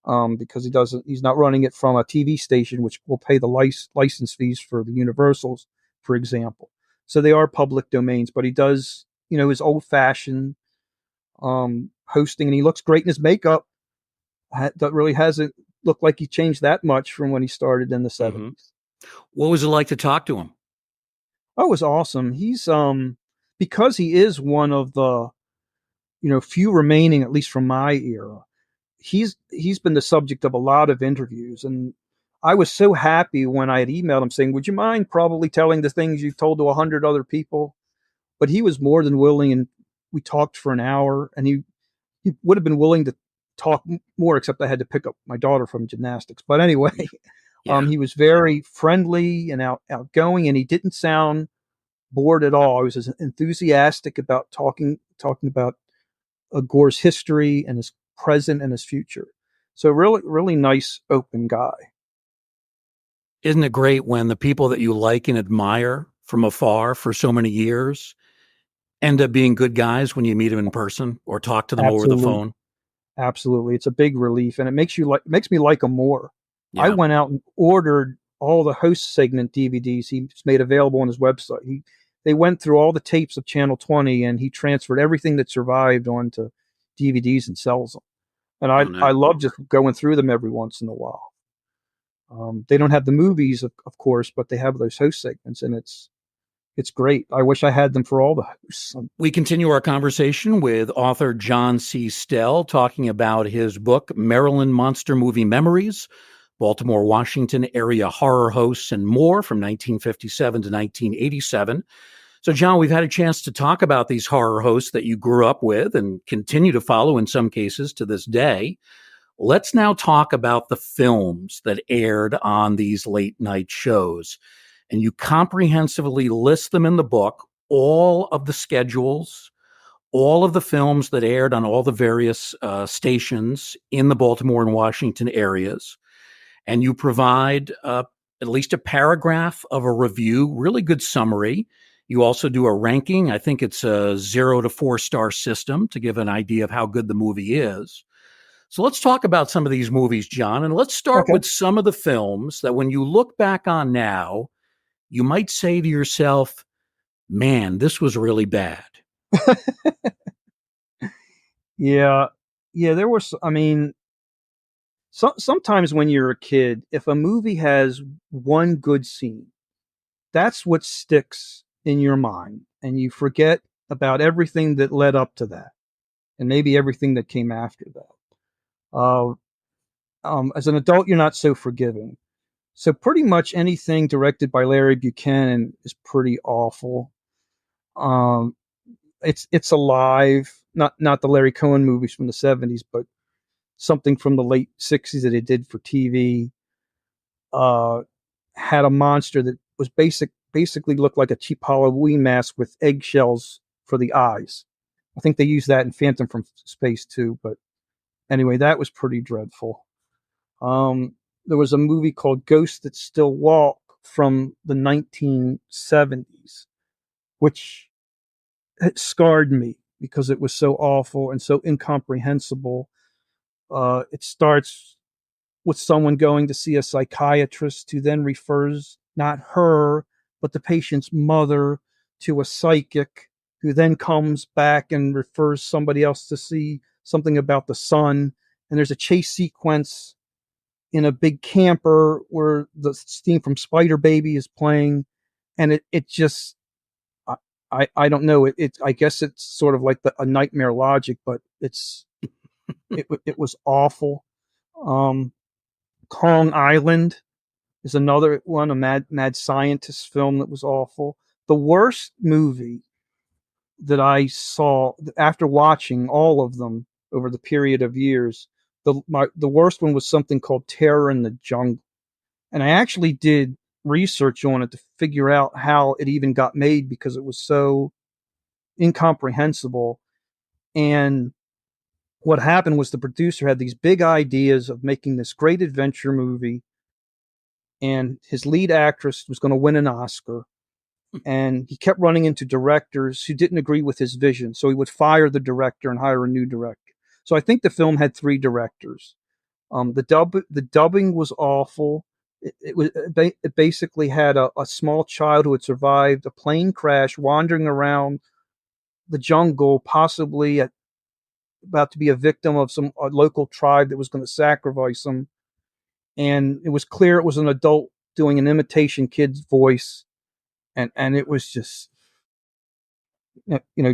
because he's not running it from a TV station, which will pay the license fees for the Universals, for example. So they are public domains, but he does, his old fashioned hosting, and he looks great in his makeup. That really hasn't looked like he changed that much from when he started in the 70s. What was it like to talk to him? Oh, it was awesome. He's because he is one of the few remaining, at least from my era. he's been the subject of a lot of interviews, and I was so happy when I had emailed him saying, "Would you mind probably telling the things you've told to 100 other people?" But he was more than willing, and we talked for an hour, and he would have been willing to talk more, except I had to pick up my daughter from gymnastics. But anyway, Yeah. he was very friendly and outgoing, and he didn't sound bored at all. He was enthusiastic about talking about Gore's history and his present and his future. So really, really nice, open guy. Isn't it great when the people that you like and admire from afar for so many years end up being good guys when you meet them in person or talk to them over the Absolutely, phone? absolutely. It's a big relief, and it makes me like him more. I Yeah. went out and ordered all the host segment DVDs he's made available on his website. They went through all the tapes of Channel 20, and he transferred everything that survived onto DVDs and sells them. And Oh, I nice. love just going through them every once in a while. They don't have the movies, of course, but they have those host segments, and it's great. I wish I had them for all the hosts. We continue our conversation with author John C. Stell talking about his book, Maryland Monster Movie Memories, Baltimore-Washington area horror hosts, and more from 1957 to 1987. So, John, we've had a chance to talk about these horror hosts that you grew up with and continue to follow in some cases to this day. Let's now talk about the films that aired on these late night shows. And you comprehensively list them in the book, all of the schedules, all of the films that aired on all the various stations in the Baltimore and Washington areas. And you provide at least a paragraph of a review, really good summary. You also do a ranking. I think it's a 0 to 4-star system to give an idea of how good the movie is. So let's talk about some of these movies, John, and let's start Okay. with some of the films that when you look back on now, you might say to yourself, man, this was really bad. Yeah, yeah. There was. I mean, sometimes when you're a kid, if a movie has one good scene, that's what sticks in your mind, and you forget about everything that led up to that, and maybe everything that came after that. Uh, as an adult, you're not so forgiving. So pretty much anything directed by Larry Buchanan is pretty awful. Um, it's alive, not the Larry Cohen movies from the '70s, but something from the late '60s that he did for TV. Uh, had a monster that was basically looked like a cheap Halloween mask with eggshells for the eyes. I think they used that in Phantom from Space too, but anyway, that was pretty dreadful. Um, there was a movie called Ghosts That Still Walk from the 1970s, which it scarred me because it was so awful and so incomprehensible. It starts with someone going to see a psychiatrist who then refers not her, but the patient's mother to a psychic who then comes back and refers somebody else to see something about the son. And there's a chase sequence in a big camper where the theme from Spider Baby is playing. And it just, I don't know. I guess it's sort of like a nightmare logic, but it was awful. Um, Kong Island is another one, a mad scientist film that was awful. The worst movie that I saw after watching all of them over the period of years, the worst one was something called Terror in the Jungle, and I actually did research on it to figure out how it even got made because it was so incomprehensible. And what happened was the producer had these big ideas of making this great adventure movie, and his lead actress was going to win an Oscar. And he kept running into directors who didn't agree with his vision. So he would fire the director and hire a new director. So I think the film had three directors. The dubbing was awful. It basically had a small child who had survived a plane crash wandering around the jungle, possibly about to be a victim of a local tribe that was going to sacrifice him. And it was clear it was an adult doing an imitation kid's voice, and it was just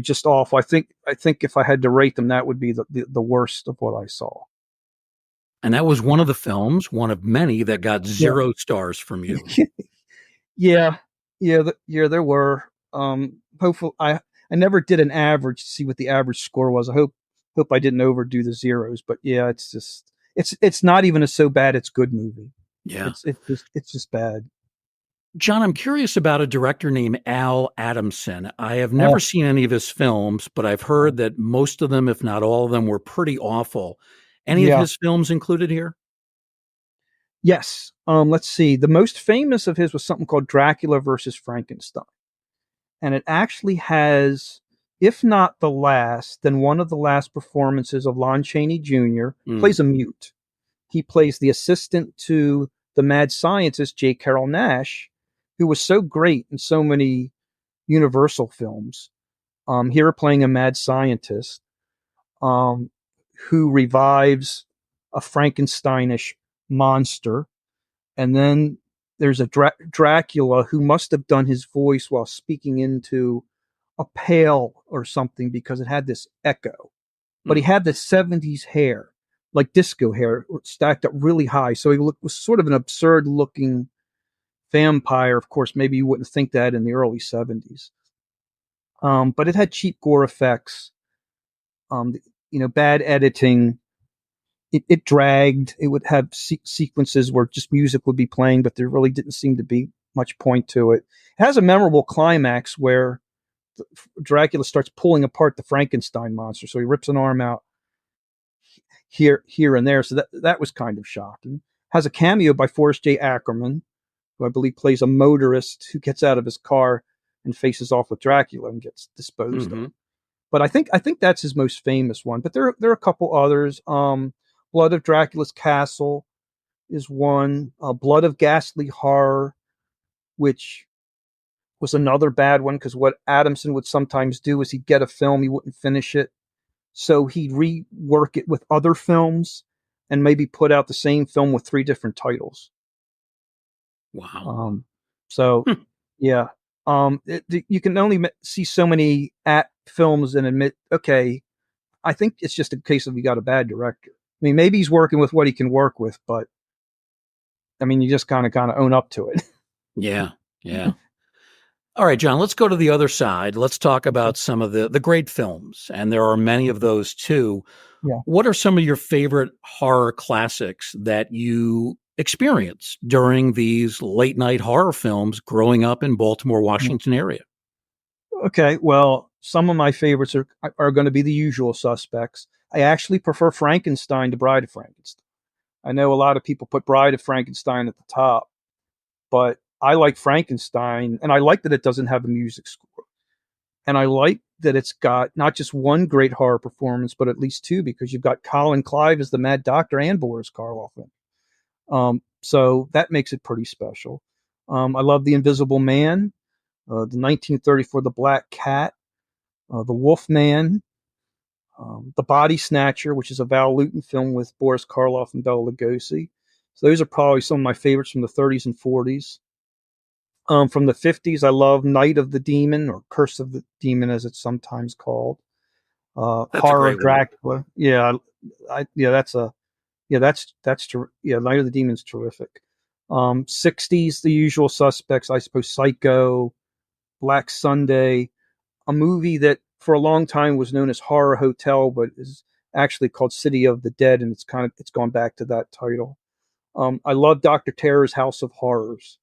just awful. I think if I had to rate them, that would be the worst of what I saw. And that was one of the films, one of many that got Yeah. 0 stars from you. Yeah, yeah, there were. Hopefully, I never did an average to see what the average score was. I hope I didn't overdo the zeros, but yeah, it's just it's not even a so bad it's good movie. Yeah. It's just bad. John, I'm curious about a director named Al Adamson. I have never Oh, seen any of his films, but I've heard that most of them, if not all of them, were pretty awful. Any of yeah, his films included here? yes. Let's see. The most famous of his was something called Dracula versus Frankenstein, and it actually has, if not the last, then one of the last performances of Lon Chaney Jr. Mm, Plays a mute. He plays the assistant to the mad scientist J. Carrol Naish, who was so great in so many Universal films. Here playing a mad scientist um, who revives a Frankensteinish monster, and then there's a Dracula who must have done his voice while speaking into a pail or something because it had this echo. But he mm, had the 70s hair, like disco hair, stacked up really high. So was sort of an absurd looking vampire. Of course, maybe you wouldn't think that in the early 70s. But it had cheap gore effects, um, bad editing. It dragged. It would have sequences where just music would be playing, but there really didn't seem to be much point to it. It has a memorable climax where Dracula starts pulling apart the Frankenstein monster. So he rips an arm out here and there. So that was kind of shocking. Has a cameo by Forrest J. Ackerman, who I believe plays a motorist who gets out of his car and faces off with Dracula and gets disposed of. hmm But I think that's his most famous one. But there are a couple others. Blood of Dracula's Castle is one. Blood of Ghastly Horror, which was another bad one because what Adamson would sometimes do is he'd get a film, he wouldn't finish it, so he'd rework it with other films and maybe put out the same film with three different titles. Wow. Um, so Hmm. yeah, you can only see so many at films and admit, okay, I think it's just a case of you got a bad director. I mean, maybe he's working with what he can work with, but I mean, you just kind of own up to it. Yeah. Yeah. All right, John, let's go to the other side. Let's talk about some of the great films, and there are many of those too. Yeah. What are some of your favorite horror classics that you experienced during these late night horror films growing up in Baltimore, Yeah. Washington area? Okay, well, some of my favorites are going to be the usual suspects. I actually prefer Frankenstein to Bride of Frankenstein. I know a lot of people put Bride of Frankenstein at the top, but I like Frankenstein, and I like that it doesn't have a music score. And I like that it's got not just one great horror performance, but at least two, because you've got Colin Clive as the Mad Doctor and Boris Karloff. So that makes it pretty special. I love The Invisible Man, the 1934 The Black Cat, The Wolf Man, The Body Snatcher, which is a Val Lewton film with Boris Karloff and Bela Lugosi. So those are probably some of my favorites from the 30s and 40s. From the 50s, I love Night of the Demon, or Curse of the Demon, as it's sometimes called. That's a Horror of great one. Dracula. Yeah, that's a yeah, Night of the Demon's terrific. 60s, The Usual Suspects, I suppose. Psycho, Black Sunday, a movie that for a long time was known as Horror Hotel, but is actually called City of the Dead, and it's gone back to that title. I love Doctor Terror's House of Horrors.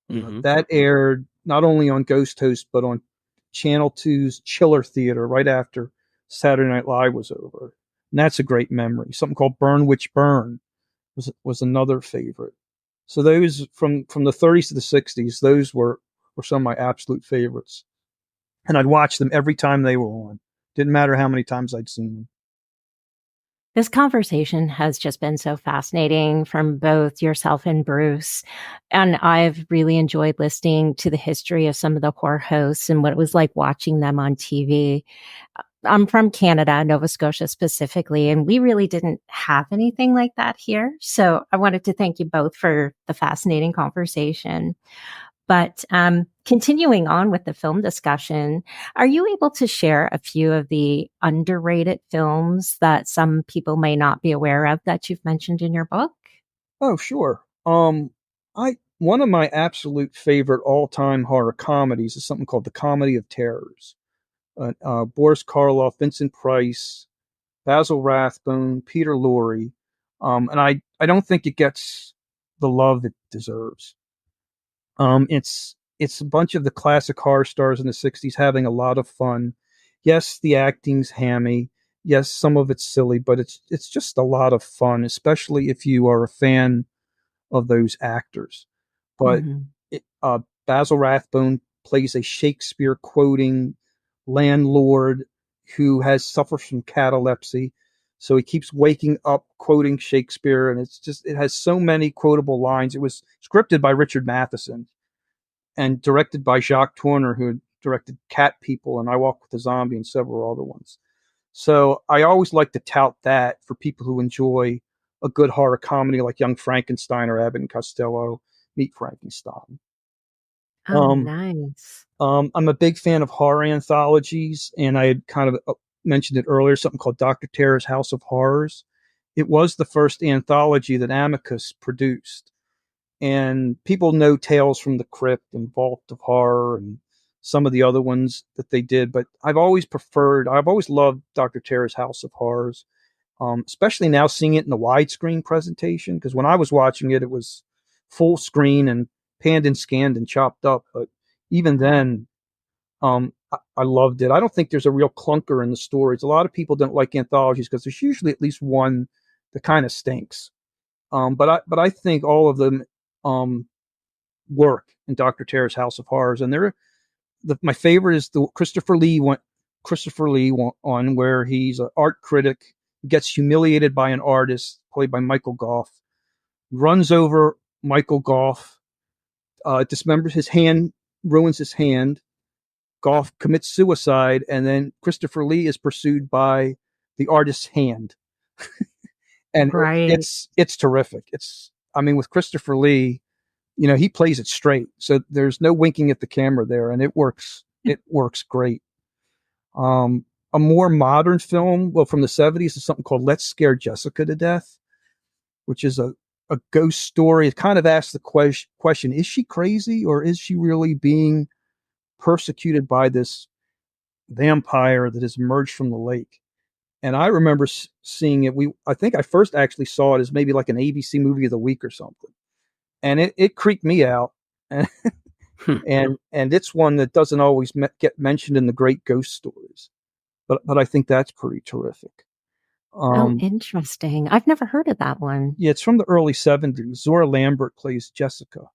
Hmm That aired not only on Ghost Host but on Channel 2's Chiller Theater right after Saturday Night Live was over. And that's a great memory. Something called Burn Witch Burn was another favorite. So those from the 30s to the 60s, those were some of my absolute favorites. And I'd watch them every time they were on. Didn't matter how many times I'd seen them. This conversation has just been so fascinating from both yourself and Bruce. And I've really enjoyed listening to the history of some of the horror hosts and what it was like watching them on TV. I'm from Canada, Nova Scotia specifically, and we really didn't have anything like that here. So I wanted to thank you both for the fascinating conversation. But continuing on with the film discussion, are you able to share a few of the underrated films that some people may not be aware of that you've mentioned in your book? Oh, sure. I One of my absolute favorite all-time horror comedies is something called The Comedy of Terrors. Boris Karloff, Vincent Price, Basil Rathbone, Peter Lorre, and I don't think it gets the love it deserves. It's a bunch of the classic horror stars in the '60s having a lot of fun. Yes, the acting's hammy. Yes, some of it's silly, but it's just a lot of fun, especially if you are a fan of those actors. But Mhm. Basil Rathbone plays a Shakespeare quoting landlord who has suffers from catalepsy. So he keeps waking up quoting Shakespeare, and it has so many quotable lines. It was scripted by Richard Matheson and directed by Jacques Tourneur, who had directed Cat People and I Walk with a Zombie and several other ones. So I always like to tout that for people who enjoy a good horror comedy like Young Frankenstein or Abbott and Costello Meet Frankenstein. Oh, Um, nice. I'm a big fan of horror anthologies, and I had kind of mentioned it earlier, something called Dr. Terror's House of Horrors. It was the first anthology that Amicus produced. And people know Tales from the Crypt and Vault of Horror and some of the other ones that they did, but I've always loved Dr. Terror's House of Horrors, especially now seeing it in the widescreen presentation, because when I was watching it, it was full screen and panned and scanned and chopped up. But even then, I loved it. I don't think there's a real clunker in the stories. A lot of people don't like anthologies because there's usually at least one that kind of stinks. But I think all of them um, work in Dr. Terror's House of Horrors, and my favorite is the Christopher Lee one where he's an art critic, gets humiliated by an artist played by Michael Goff, runs over Michael Goff, dismembers his hand, ruins his hand. Goff commits suicide, and then Christopher Lee is pursued by the artist's hand, and Right. it's terrific. I mean, with Christopher Lee, he plays it straight, so there's no winking at the camera there, and it works. It works great. A more modern film, well, from the '70s, is something called "Let's Scare Jessica to Death," which is a ghost story. It kind of asks the question: is she crazy, or is she really being persecuted by this vampire that has emerged from the lake? And I remember seeing it. I think I first actually saw it as maybe like an ABC movie of the week or something, and it creeped me out. And Hmm. and it's one that doesn't always get mentioned in the great ghost stories, but I think that's pretty terrific. Oh, Um, interesting. I've never heard of that one. yeah, it's from the early '70s. Zora Lambert plays Jessica,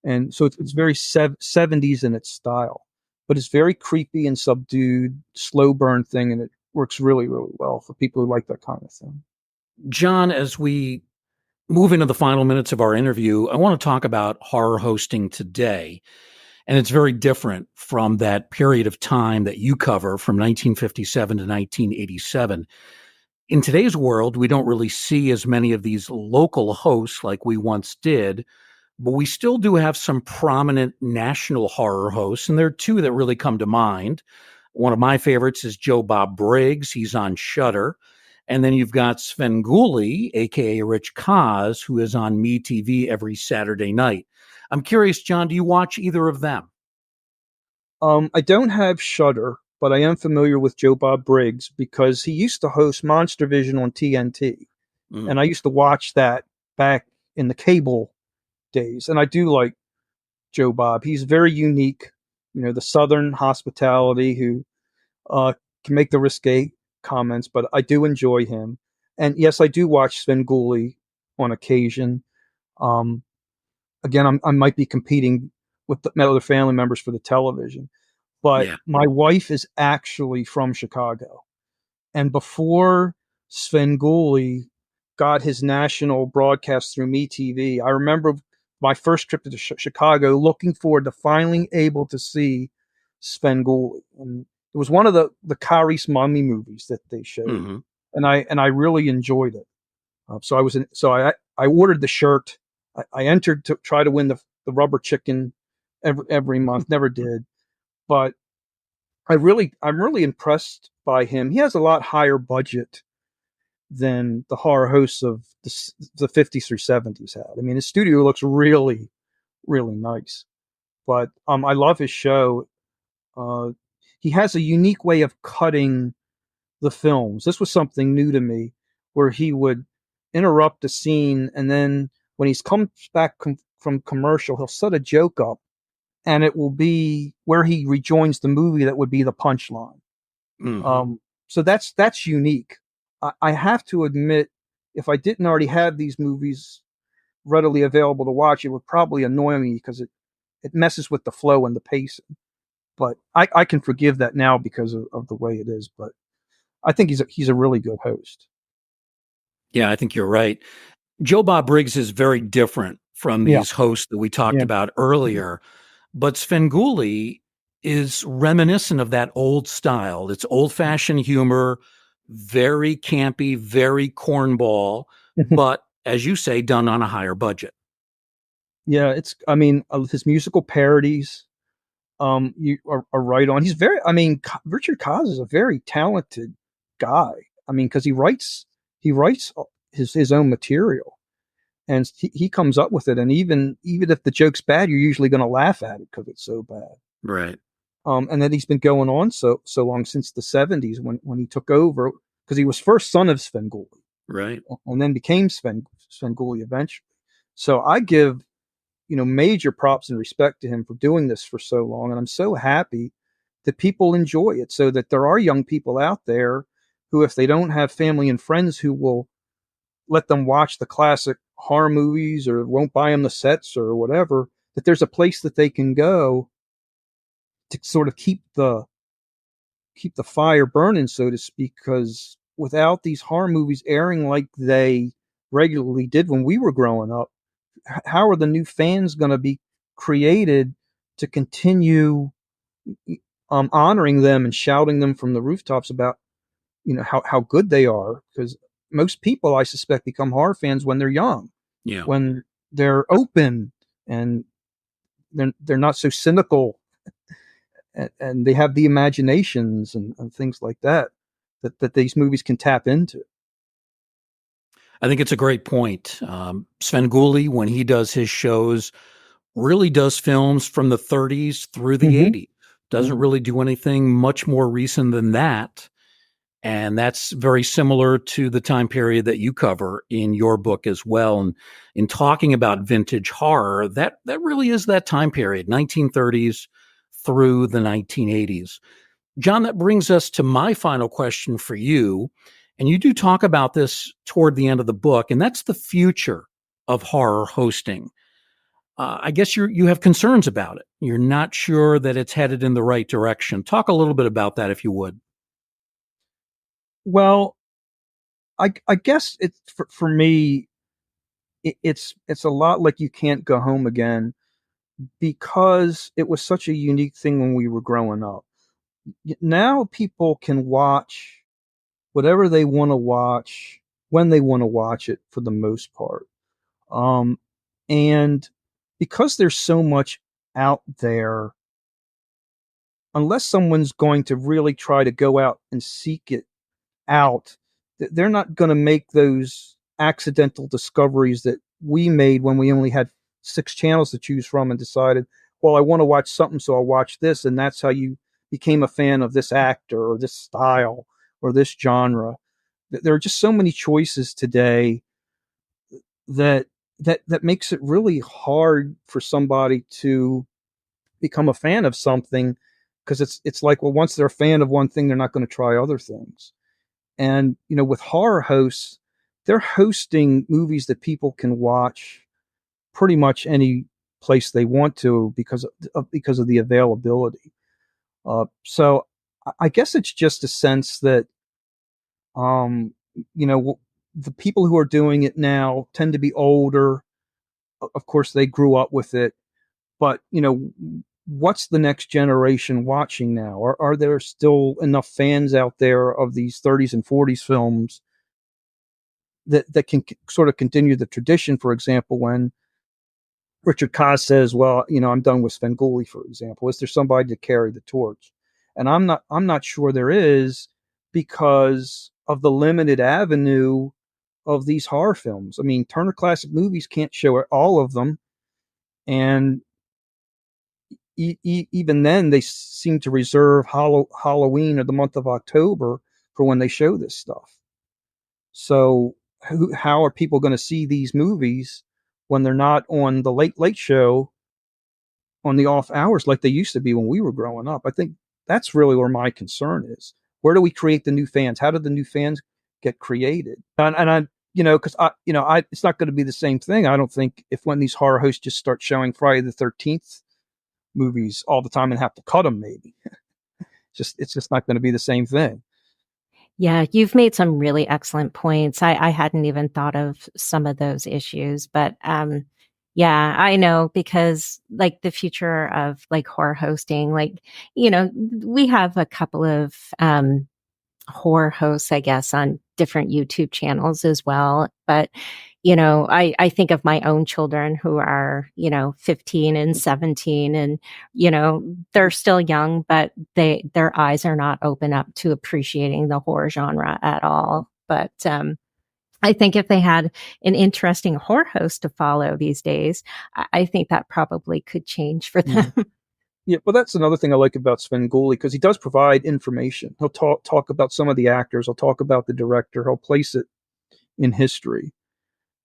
and so it's very '70s in its style, but it's very creepy and subdued, slow burn thing, and it works really, really well for people who like that kind of thing. John, as we move into the final minutes of our interview, I want to talk about horror hosting today. And it's very different from that period of time that you cover from 1957 to 1987. In today's world, we don't really see as many of these local hosts like we once did, but we still do have some prominent national horror hosts. And there are two that really come to mind. One of my favorites is Joe Bob Briggs. He's on Shudder. And then you've got Sven Gulli, aka Rich Kaz, who is on MeTV every Saturday night. I'm curious, John, do you watch either of them? I don't have Shudder, but I am familiar with Joe Bob Briggs because he used to host Monster Vision on TNT, Mm, and I used to watch that back in the cable days. And I do like Joe Bob. He's very unique, the Southern hospitality who can make the risque comments, but I do enjoy him. And yes, I do watch Sven Gulli on occasion. Um, Again, I might be competing with the other family members for the television, but yeah. my wife is actually from Chicago. And before Svengoolie got his national broadcast through MeTV, I remember my first trip to Chicago looking forward to finally able to see Svengoolie. And it was one of the Kari's Mummy movies that they showed. Hmm. And I really enjoyed it. So I ordered the shirt. I entered to try to win the rubber chicken every month. Never did, but I'm really impressed by him. He has a lot higher budget than the horror hosts of the 50s through 70s had. I mean, his studio looks really, really nice. But I love his show. Uh, he has a unique way of cutting the films. This was something new to me, where he would interrupt a scene, and then when he's comes back from commercial, he'll set a joke up, and it will be where he rejoins the movie that would be the punchline. Mm-hmm. So that's unique. I have to admit, if I didn't already have these movies readily available to watch, it would probably annoy me because it messes with the flow and the pacing. But I can forgive that now because of the way it is. But I think he's a really good host. Yeah, I think you're right. Joe Bob Briggs is very different from Yeah, these hosts that we talked yeah, about earlier, but Svengoolie is reminiscent of that old style. It's old-fashioned humor, very campy, very cornball, but as you say, done on a higher budget. yeah. It's I mean his musical parodies. You are right on. He's very. I mean, Richard Coz is a very talented guy. I mean, because he writes his own material, and he comes up with it. And even if the joke's bad, you're usually going to laugh at it because it's so bad. Right, And that he's been going on so long since the 70s when he took over, because he was first son of Svengoolie right. and then became Svengoolie eventually. So I give major props and respect to him for doing this for so long, and I'm so happy that people enjoy it, so that there are young people out there who, if they don't have family and friends who will let them watch the classic horror movies or won't buy them the sets or whatever, that there's a place that they can go to sort of keep the fire burning, so to speak, because without these horror movies airing like they regularly did when we were growing up, how are the new fans going to be created to continue honoring them and shouting them from the rooftops about how good they are? Because most people, I suspect, become horror fans when they're young, Yeah. when they're open and they're not so cynical, and they have the imaginations and things like that these movies can tap into. I think it's a great point. Svengoolie, when he does his shows, really does films from the 30s through the Mm-hmm. 80s. Doesn't Mm-hmm. really do anything much more recent than that. And that's very similar to the time period that you cover in your book as well. And in talking about vintage horror, that really is that time period, 1930s through the 1980s. John, that brings us to my final question for you. And you do talk about this toward the end of the book, and that's the future of horror hosting. I guess you have concerns about it. You're not sure that it's headed in the right direction. Talk a little bit about that, if you would. Well, I guess it's for me. It's a lot like You Can't Go Home Again, because it was such a unique thing when we were growing up. Now people can watch whatever they want to watch when they want to watch it, for the most part. Um, and because there's so much out there, unless someone's going to really try to go out and seek it out, they're not going to make those accidental discoveries that we made when we only had 6 channels to choose from and decided, well, I want to watch something, so I'll watch this. And that's how you became a fan of this actor or this style or this genre. There are just so many choices today that that makes it really hard for somebody to become a fan of something, because it's like, well, once they're a fan of one thing, they're not going to try other things. And with horror hosts, they're hosting movies that people can watch pretty much any place they want to, because of the availability. So I guess it's just a sense that um, the people who are doing it now tend to be older. Of course, they grew up with it, but what's the next generation watching now? Are there still enough fans out there of these 30s and 40s films that can sort of continue the tradition? For example, when Richard Koz says, well, I'm done with Svengoolie, for example. Is there somebody to carry the torch? And I'm not sure there is, because of the limited avenue of these horror films. I mean, Turner Classic Movies can't show all of them. And even then, they seem to reserve Halloween or the month of October for when they show this stuff. So how are people going to see these movies when they're not on the late late show on the off hours like they used to be when we were growing up? I think that's really where my concern is. Where do we create the new fans? How do the new fans get created? And I, because it's not going to be the same thing. I don't think, if when these horror hosts just start showing Friday the 13th movies all the time and have to cut them, maybe it's just not going to be the same thing. Yeah, you've made some really excellent points. I hadn't even thought of some of those issues, but yeah, I know, because like the future of like horror hosting, like, we have a couple of horror hosts, I guess, on different YouTube channels as well. But, I think of my own children who are, 15 and 17, and, they're still young, but their eyes are not open up to appreciating the horror genre at all. But, I think if they had an interesting horror host to follow these days, I think that probably could change for them. Yeah, well, that's another thing I like about Svengoolie, because he does provide information. He'll talk about some of the actors. He'll talk about the director. He'll place it in history.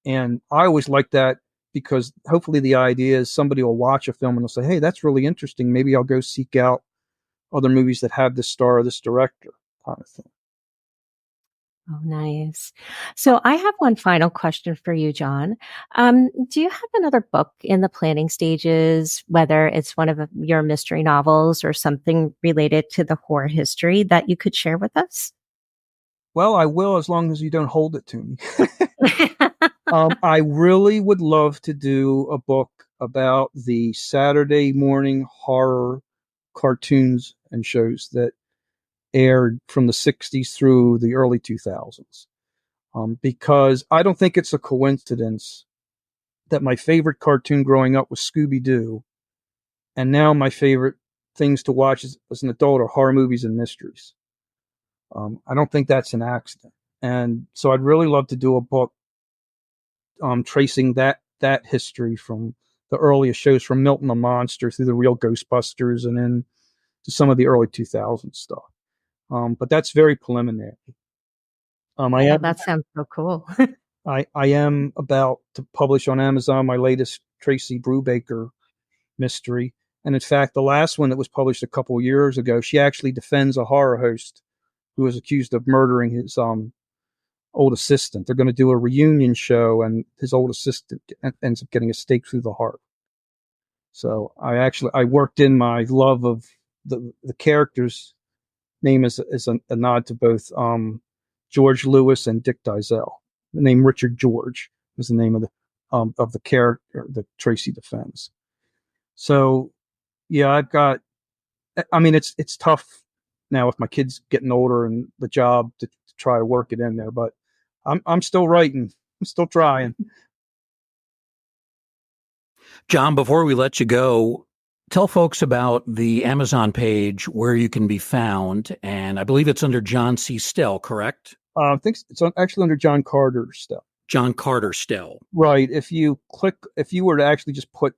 And I always like that, because hopefully the idea is somebody will watch a film and they'll say, hey, that's really interesting. Maybe I'll go seek out other movies that have this star or this director, kind of thing. Oh, nice. So I have one final question for you, John. Do you have another book in the planning stages, whether it's one of your mystery novels or something related to the horror history, that you could share with us? Well, I will, as long as you don't hold it to me. I really would love to do a book about the Saturday morning horror cartoons and shows that aired from the 60s through the early 2000s. Because I don't think it's a coincidence that my favorite cartoon growing up was Scooby-Doo, and now my favorite things to watch as an adult are horror movies and mysteries. I don't think that's an accident. And so I'd really love to do a book tracing that history from the earliest shows, from Milton the Monster through the real Ghostbusters, and then to some of the early 2000s stuff. But that's very preliminary. That sounds so cool. I am about to publish on Amazon my latest Tracy Brubaker mystery. And in fact, the last one that was published a couple of years ago, she actually defends a horror host who was accused of murdering his old assistant. They're going to do a reunion show, and his old assistant ends up getting a stake through the heart. So I worked in my love of the character's name as a nod to both George Lewis and Dick Dysel. The name Richard George was the name of the character that Tracy defends. So yeah, I mean, it's tough now with my kids getting older and the job to try to work it in there, but I'm still writing. I'm still trying. John, before we let you go, tell folks about the Amazon page where you can be found. And I believe it's under John C. Stell, correct? I think it's actually under John Carter Stell. John Carter Stell. Right. If you were to actually just put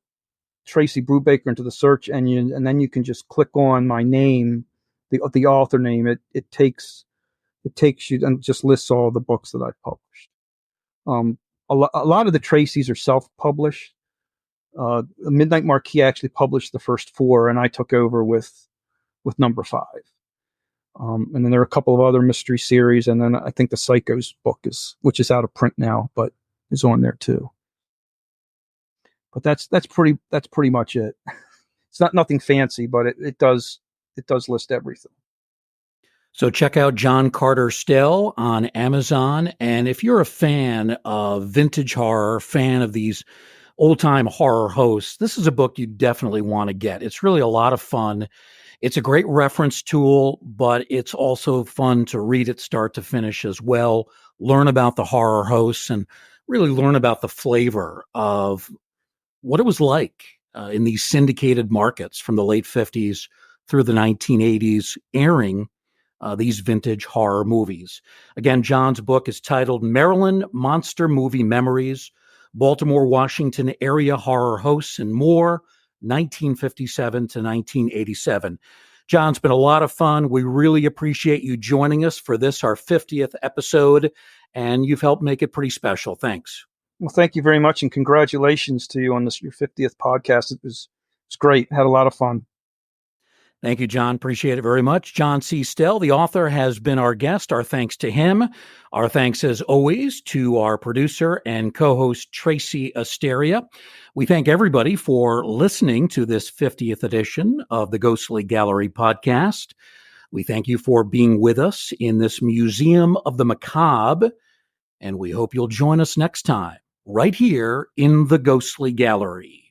Tracy Brubaker into the search engine, and then you can just click on my name, the author name, it takes you and just lists all the books that I've published. A lot of the Tracys are self-published. Midnight Marquee actually published the first 4, and I took over with number 5. And then there are a couple of other mystery series, and then I think the Sickos book which is out of print now, but is on there too. But that's pretty much it. It's nothing fancy, but it does list everything. So check out John Carter Stell on Amazon. And if you're a fan of vintage horror, fan of these old-time horror hosts, this is a book you definitely want to get. It's really a lot of fun. It's a great reference tool, but it's also fun to read it start to finish as well. Learn about the horror hosts and really learn about the flavor of what it was like in these syndicated markets from the late 50s through the 1980s, airing these vintage horror movies. Again, John's book is titled Maryland Monster Movie Memories, Baltimore-Washington Area Horror Hosts and More, 1957 to 1987. John, it's been a lot of fun. We really appreciate you joining us for this, our 50th episode, and you've helped make it pretty special. Thanks. Well, thank you very much, and congratulations to you on this, your 50th podcast. It's great. Had a lot of fun. Thank you, John. Appreciate it very much. John C. Stell, the author, has been our guest. Our thanks to him. Our thanks, as always, to our producer and co-host, Tracy Asteria. We thank everybody for listening to this 50th edition of the Ghostly Gallery podcast. We thank you for being with us in this Museum of the Macabre, and we hope you'll join us next time, right here in the Ghostly Gallery.